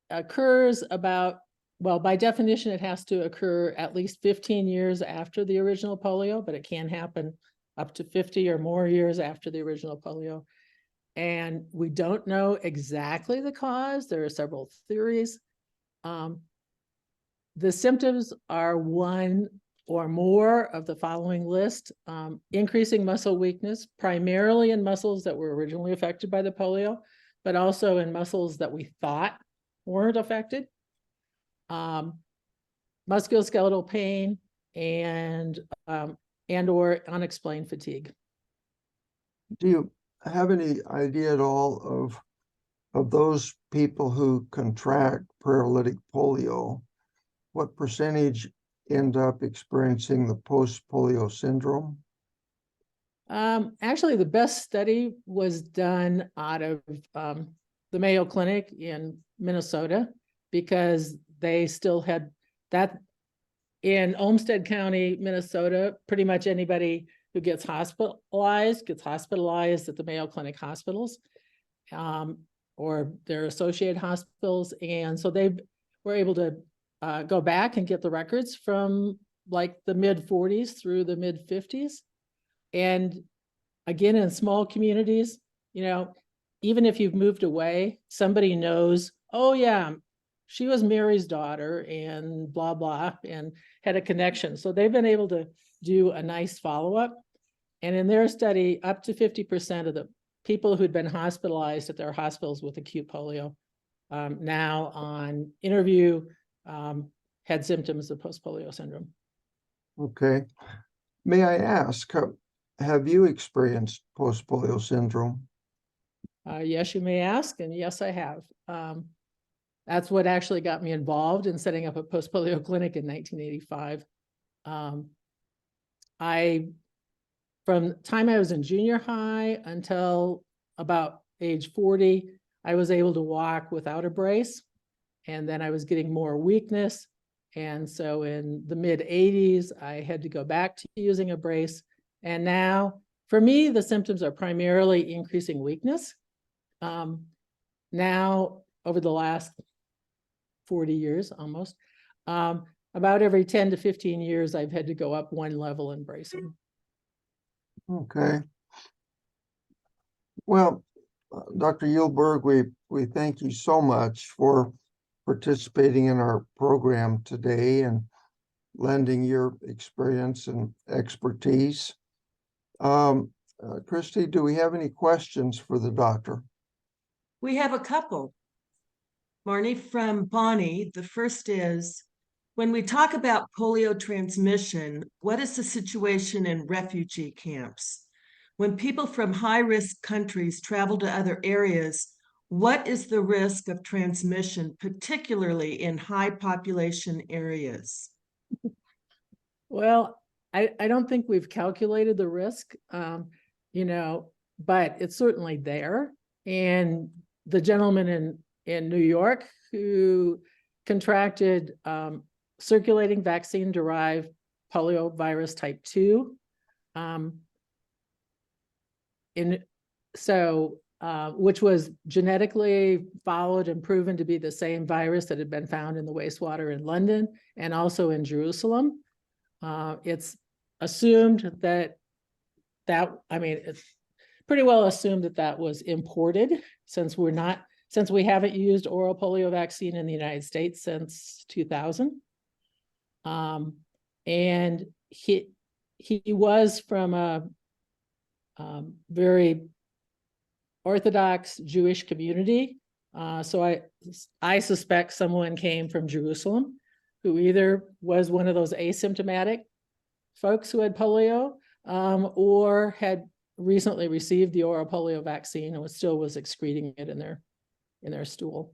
occurs about, well, by definition, it has to occur at least 15 years after the original polio, but it can happen up to 50 or more years after the original polio. And we don't know exactly the cause. There are several theories. The symptoms are one or more of the following list: increasing muscle weakness, primarily in muscles that were originally affected by the polio, but also in muscles that we thought weren't affected, musculoskeletal pain, and or unexplained fatigue. Do you have any idea at all of those people who contract paralytic polio, what percentage end up experiencing the post-polio syndrome? Actually, the best study was done out of the Mayo Clinic in Minnesota, because they still had that in Olmsted County, Minnesota. Pretty much anybody who gets hospitalized at the Mayo Clinic hospitals, or their associated hospitals. And so they were able to go back and get the records from like the mid 40s through the mid 50s. And again, in small communities, even if you've moved away, somebody knows, oh yeah, she was Mary's daughter and blah, blah, and had a connection. So they've been able to do a nice follow-up. And in their study, up to 50% of the people who'd been hospitalized at their hospitals with acute polio, now on interview, had symptoms of post-polio syndrome. Okay. May I ask, have you experienced post-polio syndrome? Yes, you may ask, and yes, I have. That's what actually got me involved in setting up a post-polio clinic in 1985. From the time I was in junior high until about age 40, I was able to walk without a brace, and then I was getting more weakness. And so in the mid 80s, I had to go back to using a brace. And now, for me, the symptoms are primarily increasing weakness. Now, over the last 40 years almost, about every 10 to 15 years, I've had to go up one level in bracing. Okay. Well, Dr. Yulberg, we thank you so much for participating in our program today and lending your experience and expertise. Christy, do we have any questions for the doctor? We have a couple. Marnie, from Bonnie, the first is, when we talk about polio transmission, what is the situation in refugee camps? When people from high-risk countries travel to other areas, what is the risk of transmission, particularly in high population areas? Well, I don't think we've calculated the risk, but it's certainly there. And the gentleman in New York who contracted circulating vaccine-derived poliovirus type 2, which was genetically followed and proven to be the same virus that had been found in the wastewater in London and also in Jerusalem. It's assumed it's pretty well assumed that was imported, since we haven't used oral polio vaccine in the United States since 2000. And he was from a very Orthodox Jewish community. So I suspect someone came from Jerusalem. who either was one of those asymptomatic folks who had polio, or had recently received the oral polio vaccine and still was excreting it in their stool.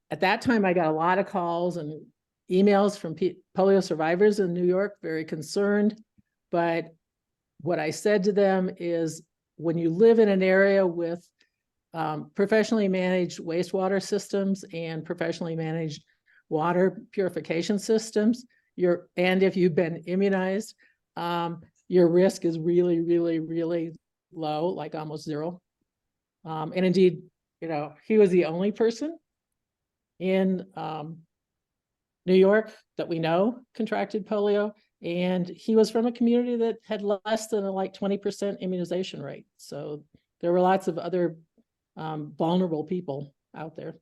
At that time, I got a lot of calls and emails from polio survivors in New York, very concerned. But what I said to them is, when you live in an area with professionally managed wastewater systems and professionally managed water purification systems, and if you've been immunized, your risk is really, really, really low, like almost zero. And indeed, he was the only person in New York that we know contracted polio, and he was from a community that had less than a 20% immunization rate. So there were lots of other vulnerable people out there.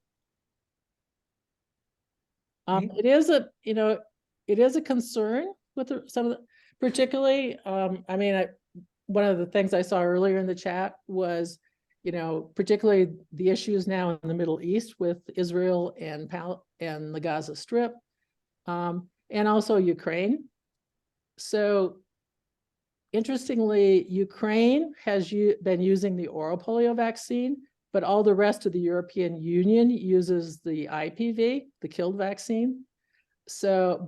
It is a concern with some of the, particularly, one of the things I saw earlier in the chat was, particularly the issues now in the Middle East with Israel and the Gaza Strip, and also Ukraine. So interestingly, Ukraine has been using the oral polio vaccine, but all the rest of the European Union uses the IPV, the killed vaccine. So,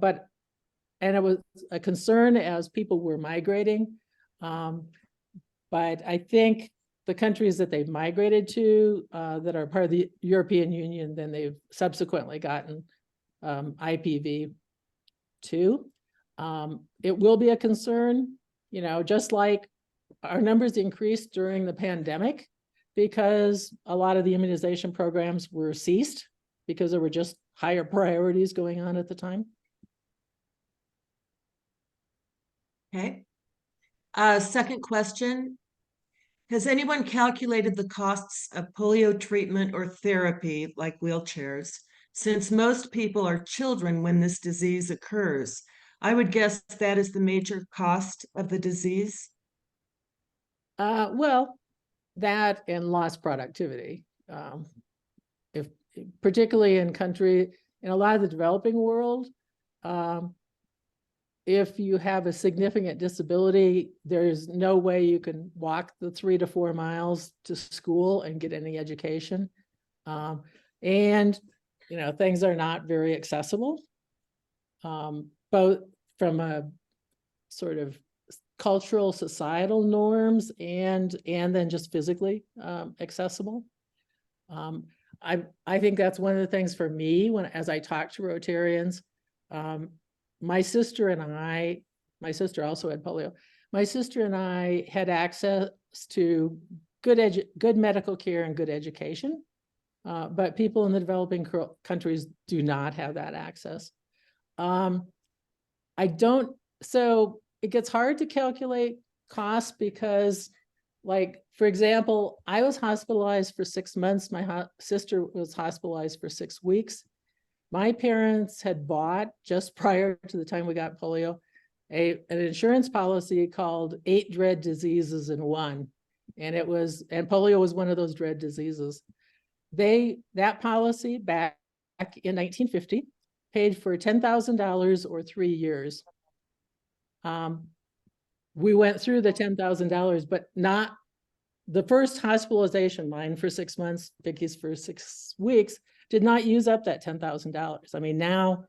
and it was a concern as people were migrating. But I think the countries that they've migrated to that are part of the European Union, then they've subsequently gotten IPV too. It will be a concern, just like our numbers increased during the pandemic because a lot of the immunization programs were ceased because there were just higher priorities going on at the time. Okay. Second question. Has anyone calculated the costs of polio treatment or therapy, like wheelchairs, since most people are children when this disease occurs? I would guess that is the major cost of the disease. Well, that and lost productivity. If particularly in a lot of the developing world, if you have a significant disability, there's no way you can walk the 3 to 4 miles to school and get any education. And, things are not very accessible, both from a sort of cultural, societal norms and then just physically accessible. I think that's one of the things for me as I talk to Rotarians. My sister also had polio. My sister and I had access to good medical care and good education, but people in the developing countries do not have that access. So it gets hard to calculate costs because, for example, I was hospitalized for 6 months. My sister was hospitalized for 6 weeks. My parents had bought, just prior to the time we got polio, an insurance policy called 8 Dread Diseases in One. And polio was one of those dread diseases. That policy back in 1950 paid for $10,000 or 3 years. We went through the $10,000, but not the first hospitalization, mine for 6 months, Vicky's for 6 weeks, did not use up that $10,000. I mean, now,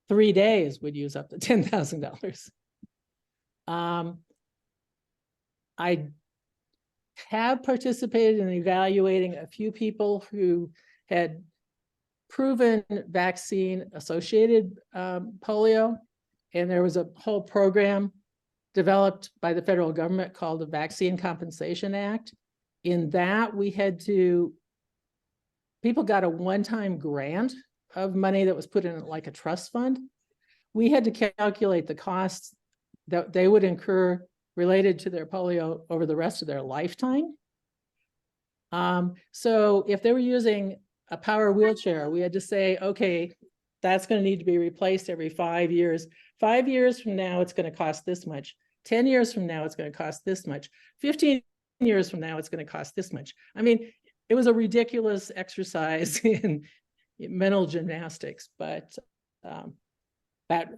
3 days would use up the $10,000. I have participated in evaluating a few people who had proven vaccine-associated polio, and there was a whole program developed by the federal government called the Vaccine Compensation Act. In that, people got a one-time grant of money that was put in like a trust fund. We had to calculate the costs that they would incur related to their polio over the rest of their lifetime. So if they were using a power wheelchair, we had to say, okay, that's going to need to be replaced every 5 years. 5 years from now, it's going to cost this much. 10 years from now, it's going to cost this much. 15 years from now, it's going to cost this much. I mean, it was a ridiculous exercise in, mental gymnastics, but that,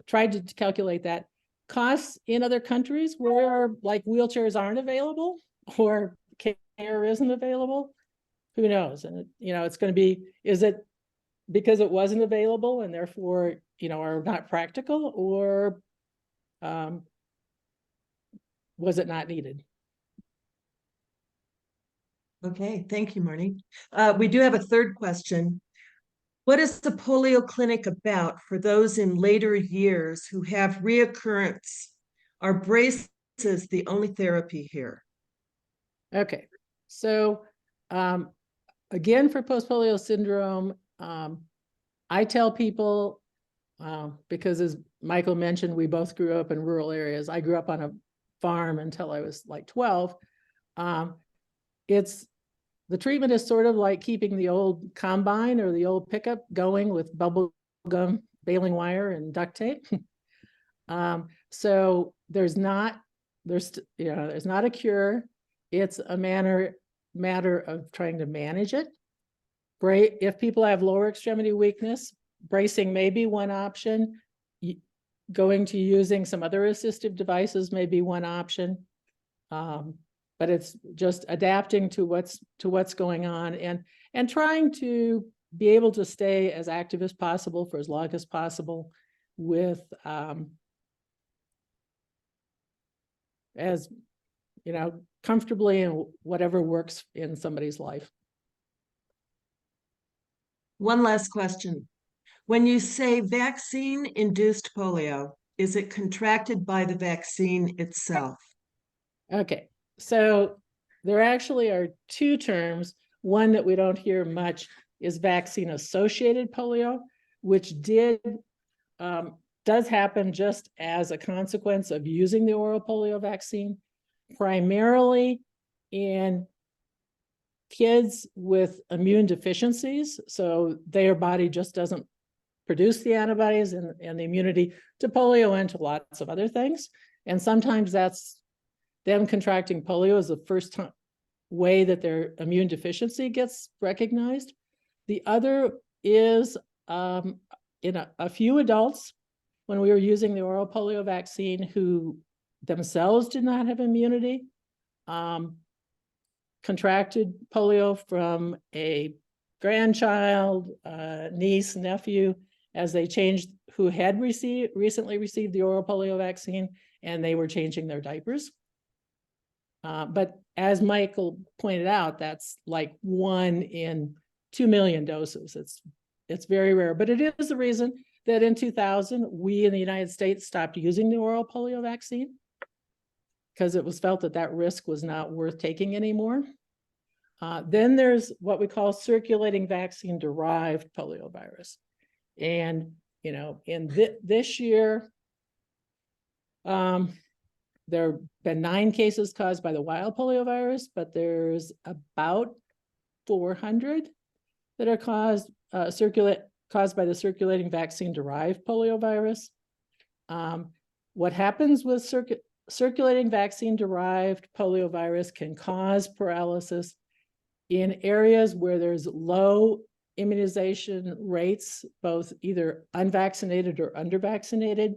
tried to calculate that. Costs in other countries where like wheelchairs aren't available or care isn't available, who knows? And it's going to be, is it because it wasn't available and therefore, are not practical, or was it not needed? Okay, thank you, Marnie. We do have a third question. What is the polio clinic about for those in later years who have reoccurrence? Are braces the only therapy here? Okay, so again, for post-polio syndrome, I tell people, because as Michael mentioned, we both grew up in rural areas. I grew up on a farm until I was like 12. The treatment is sort of like keeping the old combine or the old pickup going with bubble gum, baling wire, and duct tape. So there's not a cure. It's a matter of trying to manage it. If people have lower extremity weakness, bracing may be one option. Going to using some other assistive devices may be one option. But it's just adapting to what's going on, and trying to be able to stay as active as possible for as long as possible with as comfortably and whatever works in somebody's life. One last question. When you say vaccine-induced polio, is it contracted by the vaccine itself? Okay, so there actually are two terms. One that we don't hear much is vaccine-associated polio, which does happen just as a consequence of using the oral polio vaccine, primarily in kids with immune deficiencies. So their body just doesn't produce the antibodies and the immunity to polio and to lots of other things. And sometimes that's them contracting polio is the first way that their immune deficiency gets recognized. The other is in a few adults, when we were using the oral polio vaccine, who themselves did not have immunity, contracted polio from a grandchild, niece, nephew, as they changed, who had recently received the oral polio vaccine, and they were changing their diapers. But as Michael pointed out, that's like 1 in 2 million doses. It's very rare, but it is the reason that in 2000, we in the United States stopped using the oral polio vaccine, because it was felt that risk was not worth taking anymore. Then there's what we call circulating vaccine-derived poliovirus. And, in this year, there have been 9 cases caused by the wild poliovirus, but there's about 400 that are caused by the circulating vaccine-derived poliovirus. What happens with circulating vaccine-derived poliovirus can cause paralysis in areas where there's low immunization rates, both either unvaccinated or undervaccinated,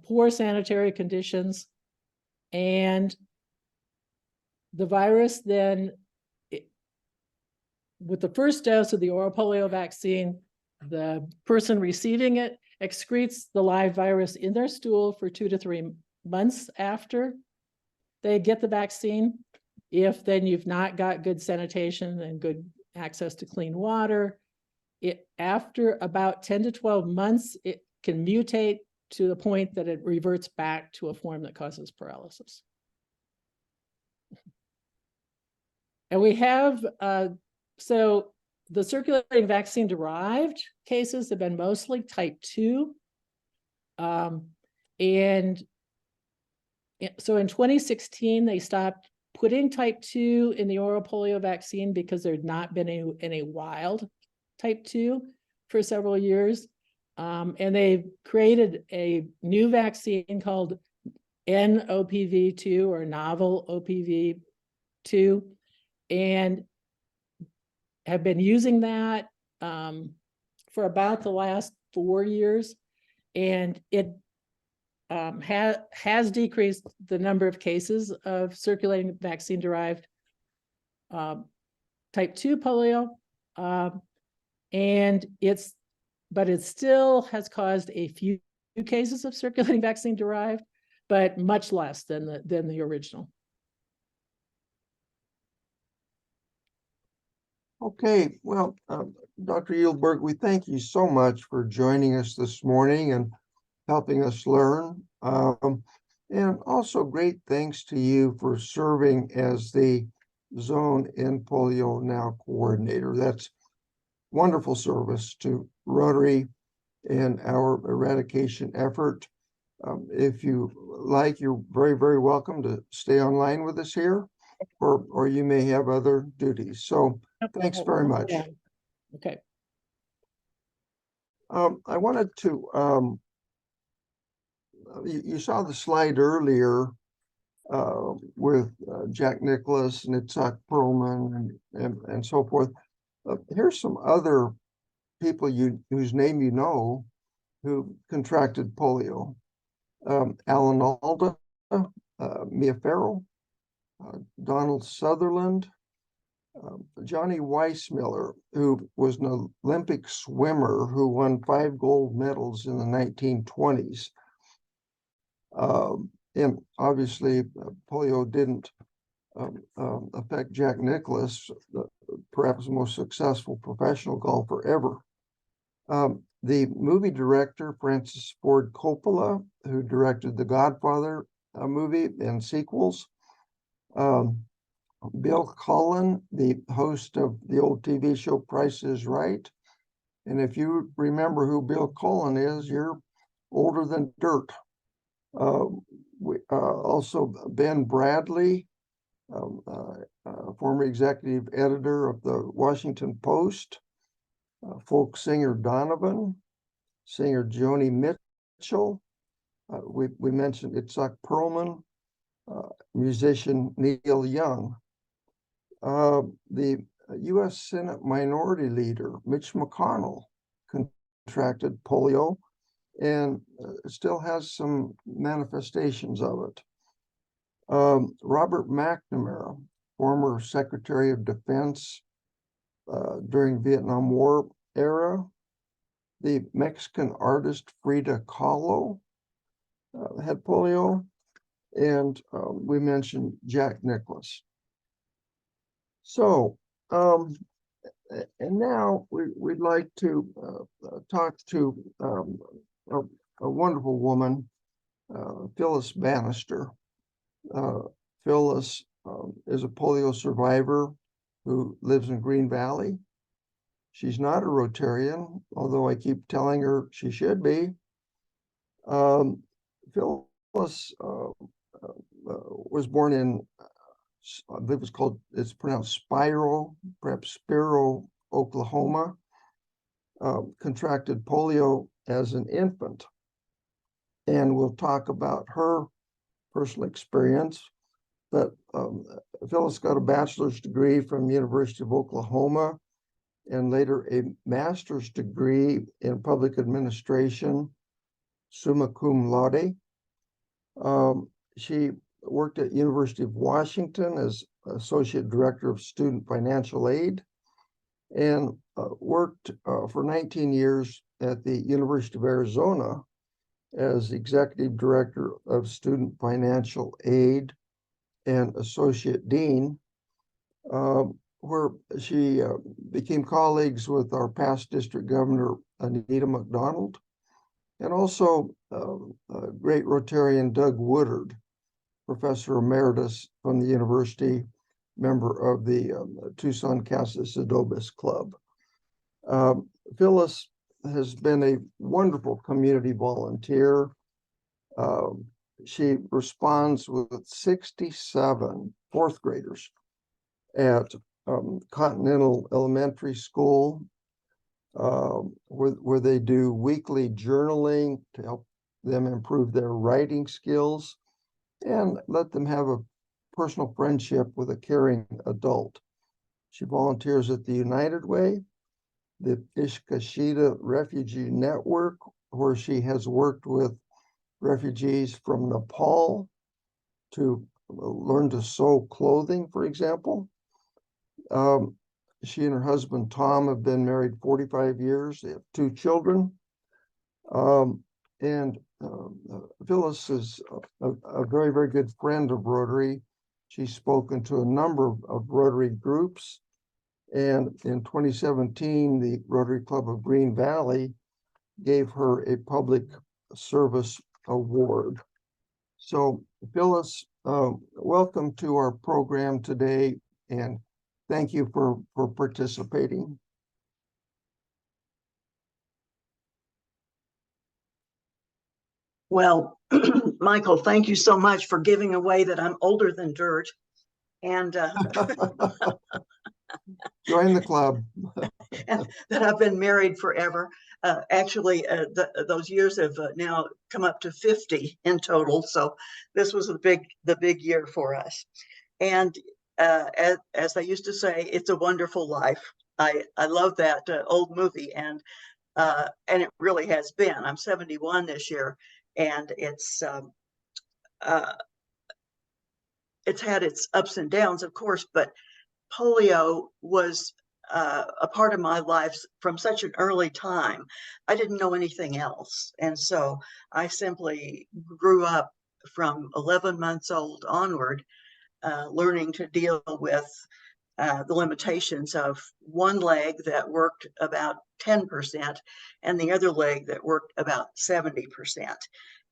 poor sanitary conditions, and the virus then, with the first dose of the oral polio vaccine, the person receiving it excretes the live virus in their stool for 2 to 3 months after they get the vaccine. If then you've not got good sanitation and good access to clean water, after about 10 to 12 months, it can mutate to the point that it reverts back to a form that causes paralysis. And we have, so the circulating vaccine-derived cases have been mostly type 2. And so in 2016, they stopped putting type 2 in the oral polio vaccine because there had not been any wild type 2 for several years. And they created a new vaccine called NOPV2, or novel OPV2. And have been using that for about the last 4 years, and it has decreased the number of cases of circulating vaccine-derived type 2 polio, and but it still has caused a few cases of circulating vaccine-derived, but much less than the original. Okay, well, Dr. Yieldberg, we thank you so much for joining us this morning and helping us learn. And also great thanks to you for serving as the Zone End Polio Now coordinator. That's wonderful service to Rotary and our eradication effort. If you like, you're very, very welcome to stay online with us here, or you may have other duties. So thanks very much. Yeah. Okay. I wanted to, you saw the slide earlier with Jack Nicklaus and Itzhak Perlman and so forth. Here's some other people whose name you know who contracted polio. Alan Alda, Mia Farrell, Donald Sutherland, Johnny Weissmiller, who was an Olympic swimmer who won 5 gold medals in the 1920s. And obviously, polio didn't affect Jack Nicklaus, perhaps the most successful professional golfer ever. The movie director, Francis Ford Coppola, who directed the Godfather movie and sequels. Bill Cullen, the host of the old TV show Price is Right. And if you remember who Bill Cullen is, you're older than dirt. Also, Ben Bradley, former executive editor of the Washington Post, folk singer Donovan, singer Joni Mitchell. We mentioned Itzhak Perlman, musician Neil Young. The U.S. Senate Minority Leader Mitch McConnell contracted polio and still has some manifestations of it. Robert McNamara, former Secretary of Defense during Vietnam War era. The Mexican artist Frida Kahlo had polio, and we mentioned Jack Nicklaus. So, and now we'd like to talk to a wonderful woman, Phyllis Bannister. Phyllis is a polio survivor who lives in Green Valley. She's not a Rotarian, although I keep telling her she should be. Phyllis was born in, I believe it's pronounced Spiro, perhaps Spiro, Oklahoma. Contracted polio as an infant. And we'll talk about her personal experience. But Phyllis got a bachelor's degree from the University of Oklahoma and later a master's degree in public administration, summa cum laude. She worked at University of Washington as associate director of student financial aid and worked for 19 years at the University of Arizona as executive director of student financial aid and associate dean, where she became colleagues with our past district governor, Anita McDonald, and also great Rotarian Doug Woodard, professor emeritus from the university, member of the Tucson Casas Adobes Club. Phyllis has been a wonderful community volunteer. She responds with 67 fourth graders at Continental Elementary School, where they do weekly journaling to help them improve their writing skills and let them have a personal friendship with a caring adult. She volunteers at the United Way, the Ishkashida Refugee Network, where she has worked with refugees from Nepal to learn to sew clothing, for example. She and her husband, Tom, have been married 45 years. They have 2 children. And Phyllis is a very, very good friend of Rotary. She's spoken to a number of Rotary groups. And in 2017, the Rotary Club of Green Valley gave her a public service award. So Phyllis, welcome to our program today, and thank you for participating. Well, Michael, thank you so much for giving away that I'm older than dirt. And Join the club. and that I've been married forever. Actually, those years have now come up to 50 in total. So this was the big year for us. And as they used to say, it's a wonderful life. I love that old movie, and it really has been. I'm 71 this year, and it's had its ups and downs, of course, but polio was a part of my life from such an early time. I didn't know anything else. And so I simply grew up from 11 months old onward, learning to deal with the limitations of one leg that worked about 10% and the other leg that worked about 70%.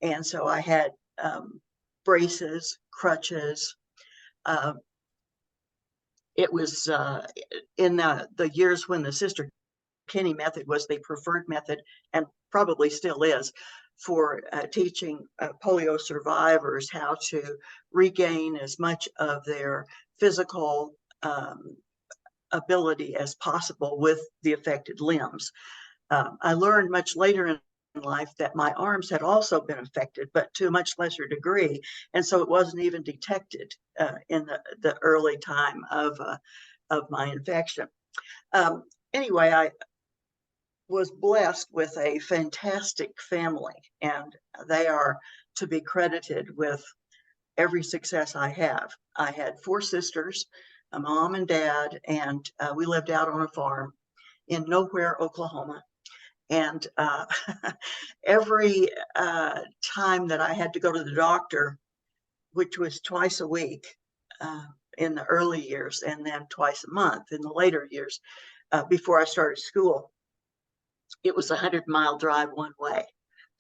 And so I had braces, crutches. It was in the years when the Sister Kenny method was the preferred method, and probably still is, for teaching polio survivors how to regain as much of their physical ability as possible with the affected limbs. I learned much later in life that my arms had also been affected, but to a much lesser degree, and so it wasn't even detected in the early time of my infection. Anyway, I was blessed with a fantastic family, and they are to be credited with every success I have. I had 4 sisters, a mom and dad, and we lived out on a farm in Nowhere, Oklahoma. And every time that I had to go to the doctor, which was twice a week in the early years, and then twice a month in the later years before I started school, it was a 100-mile drive one way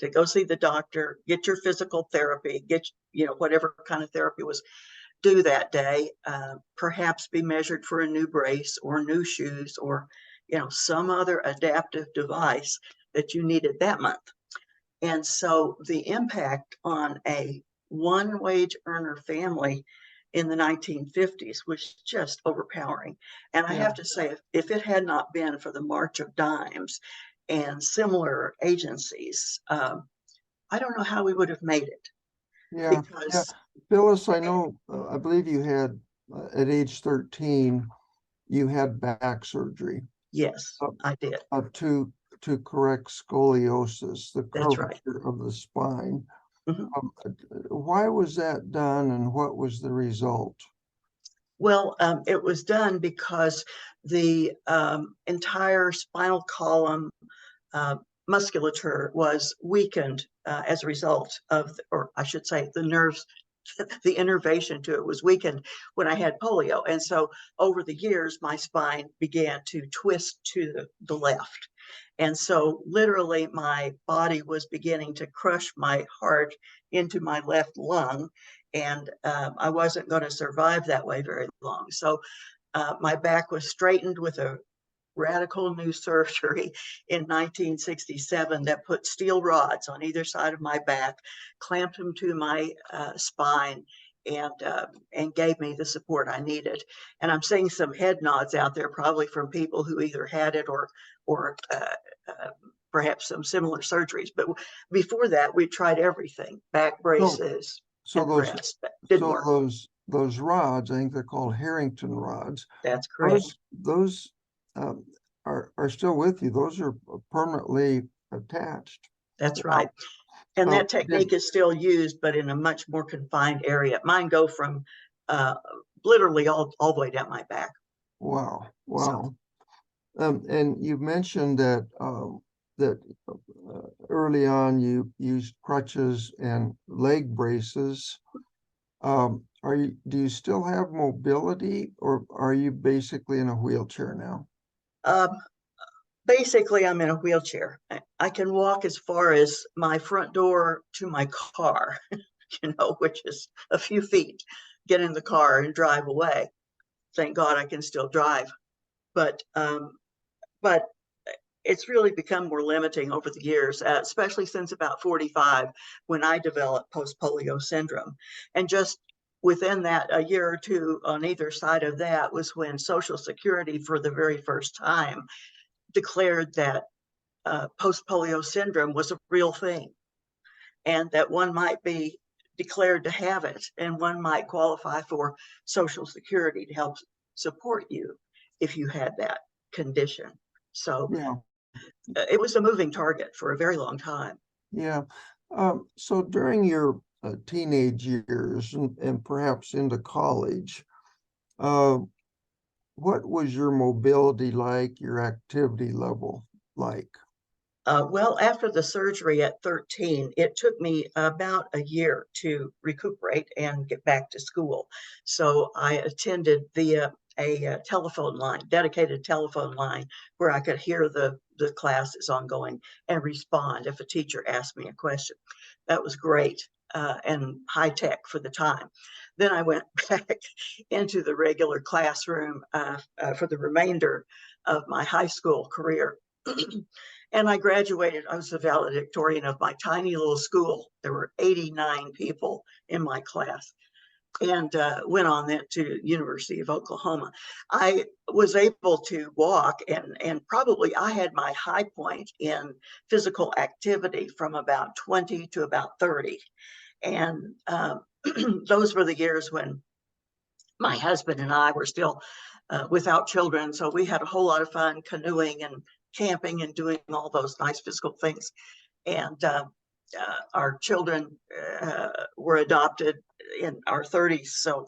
to go see the doctor, get your physical therapy, get whatever kind of therapy was due that day, perhaps be measured for a new brace or new shoes or some other adaptive device that you needed that month. And so the impact on a one-wage earner family in the 1950s was just overpowering. And I have to say, if it had not been for the March of Dimes and similar agencies, I don't know how we would have made it. Yeah. Because Phyllis, I know, I believe you had, at age 13, you had back surgery. Yes, I did. To correct scoliosis, the That's right. curvature of the spine. Mhm. Why was that done, and what was the result? Well, it was done because the entire spinal column musculature was weakened as a result of, or I should say, the nerves. The innervation to it was weakened when I had polio. And so over the years, my spine began to twist to the left. And so literally my body was beginning to crush my heart into my left lung. And I wasn't going to survive that way very long. So my back was straightened with a radical new surgery in 1967 that put steel rods on either side of my back, clamped them to my spine, and gave me the support I needed. And I'm seeing some head nods out there, probably from people who either had it or perhaps some similar surgeries. But before that, we tried everything: back braces, and breast. Didn't work. those rods, I think they're called Harrington rods. That's correct. Those are still with you. Those are permanently attached. That's right. And that technique is still used, but in a much more confined area. Mine go from literally all the way down my back. Wow, wow. And you mentioned that early on you used crutches and leg braces. Do you still have mobility, or are you basically in a wheelchair now? Basically, I'm in a wheelchair. I can walk as far as my front door to my car, which is a few feet. Get in the car and drive away. Thank God I can still drive. But it's really become more limiting over the years, especially since about 45, when I developed post-polio syndrome. And just within that, a year or two on either side of that was when Social Security, for the very first time, declared that post-polio syndrome was a real thing, and that one might be declared to have it, and one might qualify for Social Security to help support you if you had that condition. So Yeah, it was a moving target for a very long time. yeah. So during your teenage years and perhaps into college, what was your mobility like, your activity level like? Well, after the surgery at 13, it took me about a year to recuperate and get back to school. So I attended via a telephone line, dedicated telephone line, where I could hear the classes ongoing and respond if a teacher asked me a question. That was great and high tech for the time. Then I went back into the regular classroom for the remainder of my high school career. And I graduated. I was the valedictorian of my tiny little school. There were 89 people in my class, and went on then to University of Oklahoma. I was able to walk, and probably I had my high point in physical activity from about 20 to about 30. And those were the years when my husband and I were still without children. So we had a whole lot of fun canoeing and camping and doing all those nice physical things. And our children were adopted in our 30s. So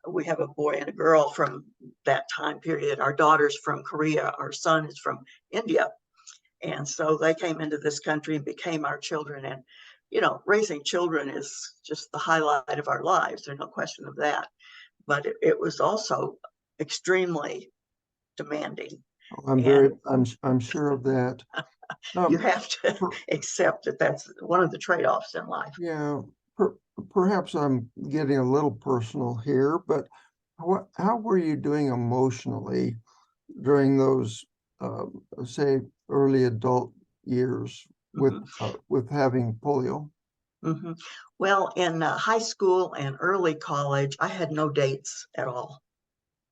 we have a boy and a girl from that time period. Our daughter's from Korea. Our son is from India. And so they came into this country and became our children. And, raising children is just the highlight of our lives. There's no question of that. But it was also extremely demanding. I'm sure of that. You have to accept that that's one of the trade-offs in life. Yeah, perhaps I'm getting a little personal here, but how were you doing emotionally during those, say, early adult years with having polio? Mm-hmm. Well, in high school and early college, I had no dates at all.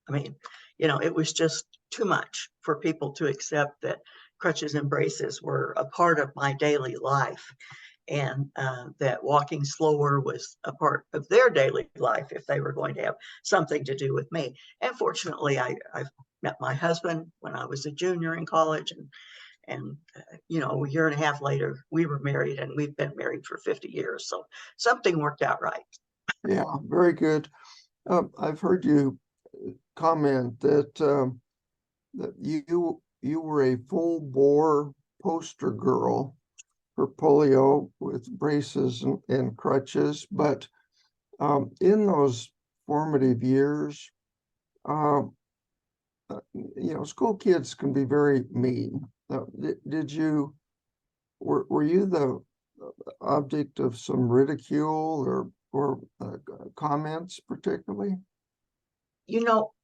I mean, it was just too much for people to accept that crutches and braces were a part of my daily life, and that walking slower was a part of their daily life if they were going to have something to do with me. And fortunately, I met my husband when I was a junior in college, and a year and a half later, we were married, and we've been married for 50 years. So something worked out right. Yeah, very good. I've heard you comment that that you were a full bore poster girl for polio with braces and crutches, but in those formative years, school kids can be very mean. Were you the object of some ridicule or comments particularly?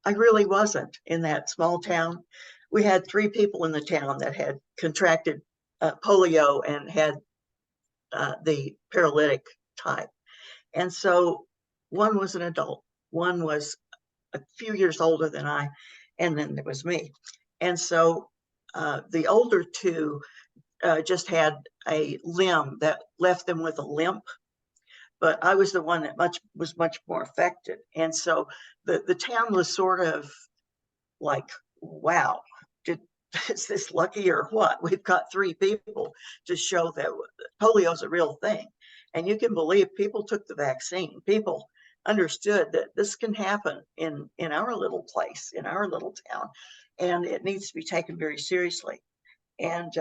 I really wasn't in that small town. We had 3 people in the town that had contracted polio and had the paralytic type. And so one was an adult, one was a few years older than I, and then there was me. And so the older 2 just had a limb that left them with a limp. but I was the one that was much more affected. And so the town was sort of like, wow, is this lucky or what? We've got 3 people to show that polio is a real thing. And you can believe people took the vaccine. People understood that this can happen in our little place, in our little town, and it needs to be taken very seriously. And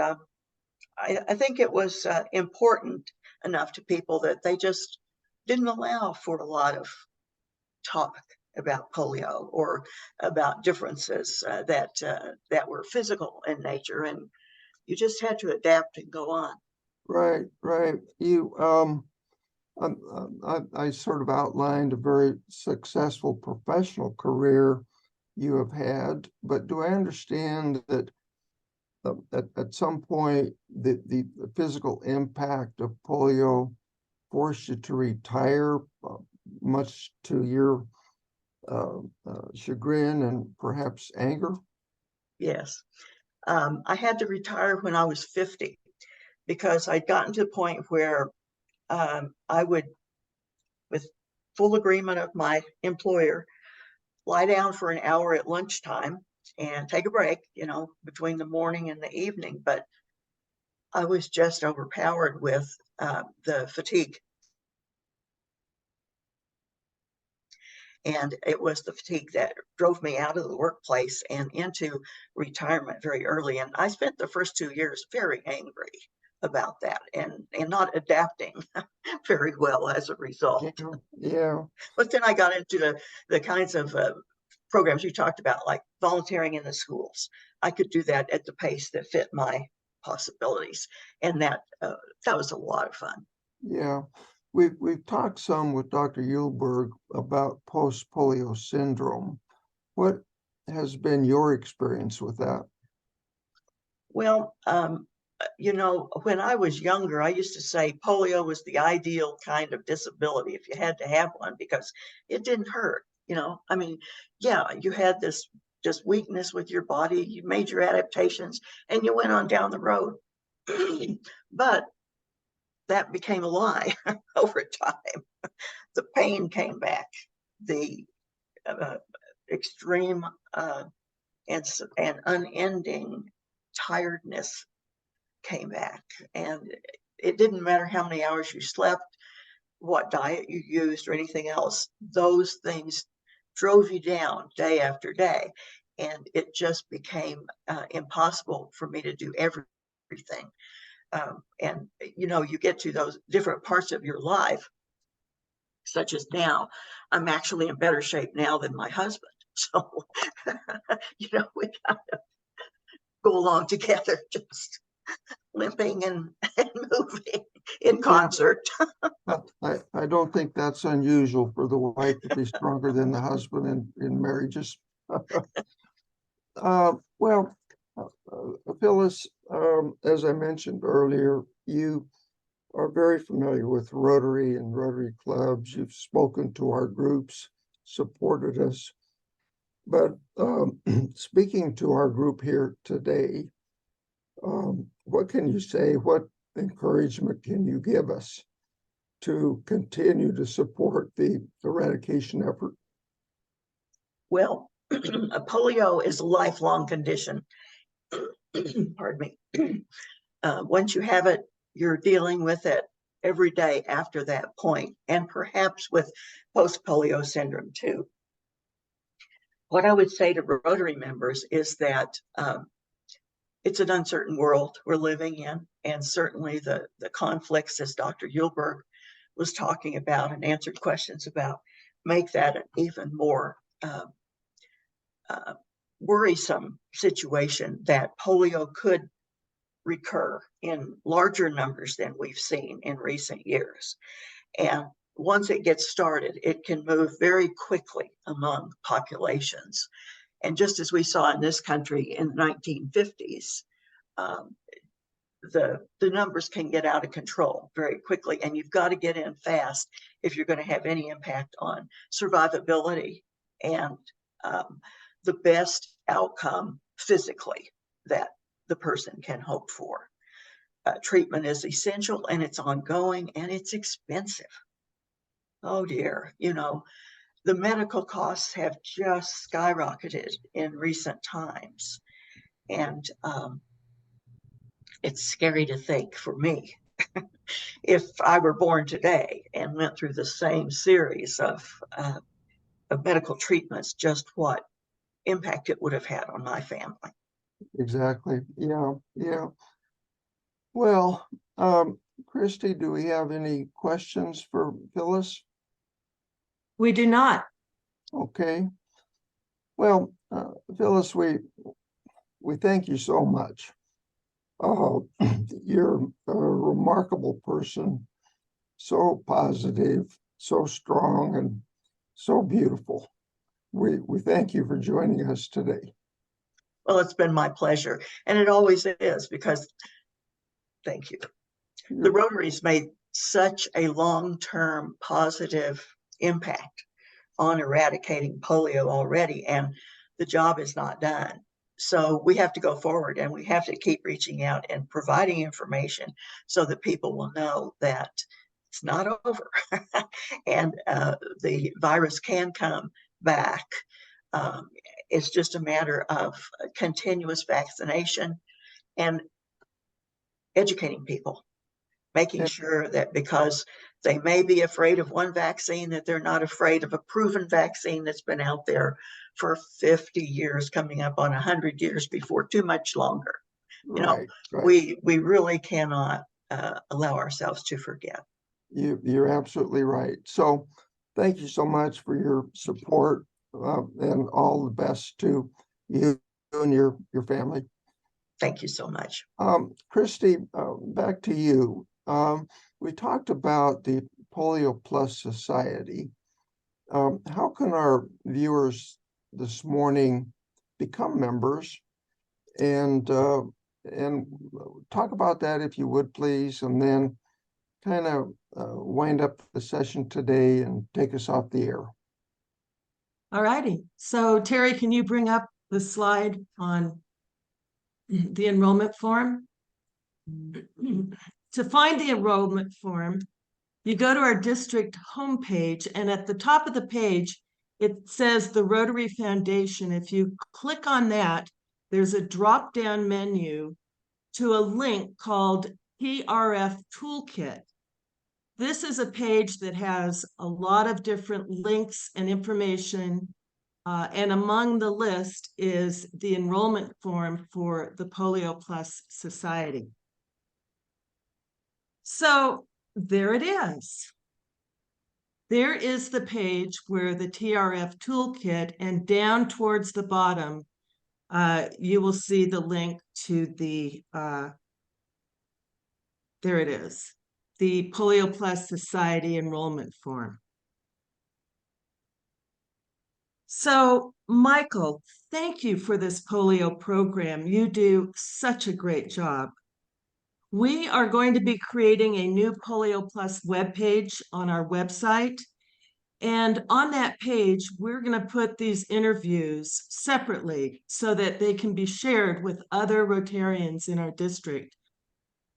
I think it was important enough to people that they just didn't allow for a lot of talk about polio or about differences that were physical in nature, and you just had to adapt and go on. Right, right. I sort of outlined a very successful professional career you have had, but do I understand that at some point the physical impact of polio forced you to retire, much to your chagrin and perhaps anger? Yes. I had to retire when I was 50 because I'd gotten to the point where I would, with full agreement of my employer, lie down for an hour at lunchtime and take a break, between the morning and the evening. But I was just overpowered with the fatigue. And it was the fatigue that drove me out of the workplace and into retirement very early. And I spent the first 2 years very angry about that and not adapting very well as a result. Yeah. But then I got into the kinds of programs you talked about, like volunteering in the schools. I could do that at the pace that fit my possibilities. And that was a lot of fun. Yeah. We've talked some with Dr. Yulberg about post-polio syndrome. What has been your experience with that? Well, when I was younger, I used to say polio was the ideal kind of disability if you had to have one because it didn't hurt. I mean, yeah, you had this just weakness with your body, you made your adaptations, and you went on down the road. But that became a lie over time. The pain came back, the extreme and unending tiredness came back, and it didn't matter how many hours you slept, what diet you used, or anything else. Those things drove you down day after day, and it just became impossible for me to do everything. And you get to those different parts of your life, such as now. I'm actually in better shape now than my husband, so we kind of go along together, just limping and moving in concert. I don't think that's unusual for the wife to be stronger than the husband in marriages. Well, Phyllis, as I mentioned earlier, you are very familiar with Rotary and Rotary clubs. You've spoken to our groups, supported us. But speaking to our group here today, what can you say? What encouragement can you give us to continue to support the eradication effort? Well, polio is a lifelong condition. Pardon me. Once you have it, you're dealing with it every day after that point, and perhaps with post-polio syndrome too. What I would say to Rotary members is that it's an uncertain world we're living in, and certainly the conflicts, as Dr. Yulberg was talking about and answered questions about, make that an even more worrisome situation that polio could recur in larger numbers than we've seen in recent years. And once it gets started, it can move very quickly among populations. And just as we saw in this country in the 1950s, the numbers can get out of control very quickly, and you've got to get in fast if you're going to have any impact on survivability and the best outcome physically that the person can hope for. Treatment is essential, and it's ongoing, and it's expensive. oh dear, the medical costs have just skyrocketed in recent times. And it's scary to think for me, if I were born today and went through the same series of medical treatments, just what impact it would have had on my family. Exactly. Yeah, yeah. Well, Christy, do we have any questions for Phyllis? We do not. Okay. Well, Phyllis, we thank you so much. You're a remarkable person, so positive, so strong, and so beautiful. We thank you for joining us today. Well, it's been my pleasure, and it always is, because thank you. The Rotary's made such a long-term positive impact on eradicating polio already, and the job is not done. So we have to go forward, and we have to keep reaching out and providing information so that people will know that it's not over and the virus can come back. It's just a matter of continuous vaccination and educating people, making sure that because they may be afraid of one vaccine, that they're not afraid of a proven vaccine that's been out there for 50 years, coming up on 100 years before too much longer. Right. We really cannot allow ourselves to forget. You're absolutely right. So thank you so much for your support, and all the best to you and your family. Thank you so much. Christy, back to you. We talked about the Polio Plus Society. How can our viewers this morning become members? And talk about that, if you would, please, and then kind of wind up the session today and take us off the air. All righty. So Terry, can you bring up the slide on the enrollment form? To find the enrollment form, you go to our district homepage, and at the top of the page, it says the Rotary Foundation. If you click on that, there's a drop-down menu to a link called PRF Toolkit. This is a page that has a lot of different links and information, and among the list is the enrollment form for the Polio Plus Society. So there it is. There is the page where the TRF Toolkit, and down towards the bottom, you will see the link to the, there it is, the Polio Plus Society enrollment form. So, Michael, thank you for this polio program. You do such a great job. We are going to be creating a new Polio Plus webpage on our website. And on that page, we're going to put these interviews separately so that they can be shared with other Rotarians in our district.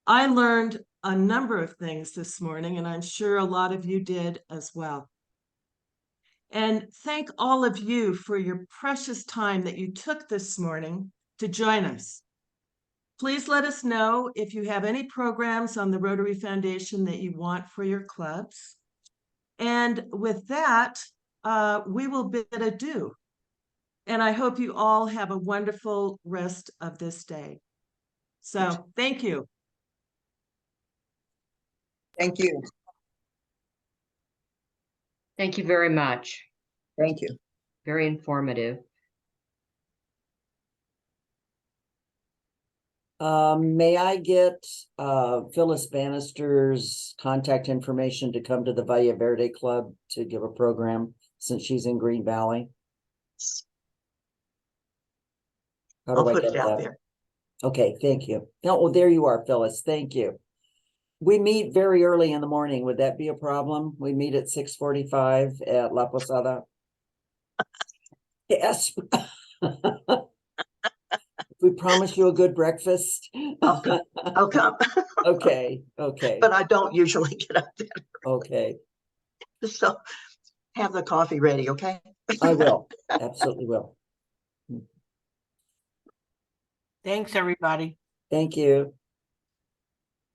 I learned a number of things this morning, and I'm sure a lot of you did as well. And thank all of you for your precious time that you took this morning to join us. Please let us know if you have any programs on the Rotary Foundation that you want for your clubs. And with that, we will bid adieu. And I hope you all have a wonderful rest of this day. So thank you. Thank you. Thank you very much. Thank you. Very informative. May I get Phyllis Bannister's contact information to come to the Valle Verde Club to give a program, since she's in Green Valley? How do I'll I put get it out that? there. Okay, thank you. Oh, well, there you are, Phyllis. Thank you. We meet very early in the morning. Would that be a problem? We meet at 6:45 at La Posada. Yes. We promise you a good breakfast. I'll come. I'll come. Okay, okay, But I don't usually get up there. okay. So have the coffee ready, okay? I will, absolutely will. Thanks, everybody. Thank you.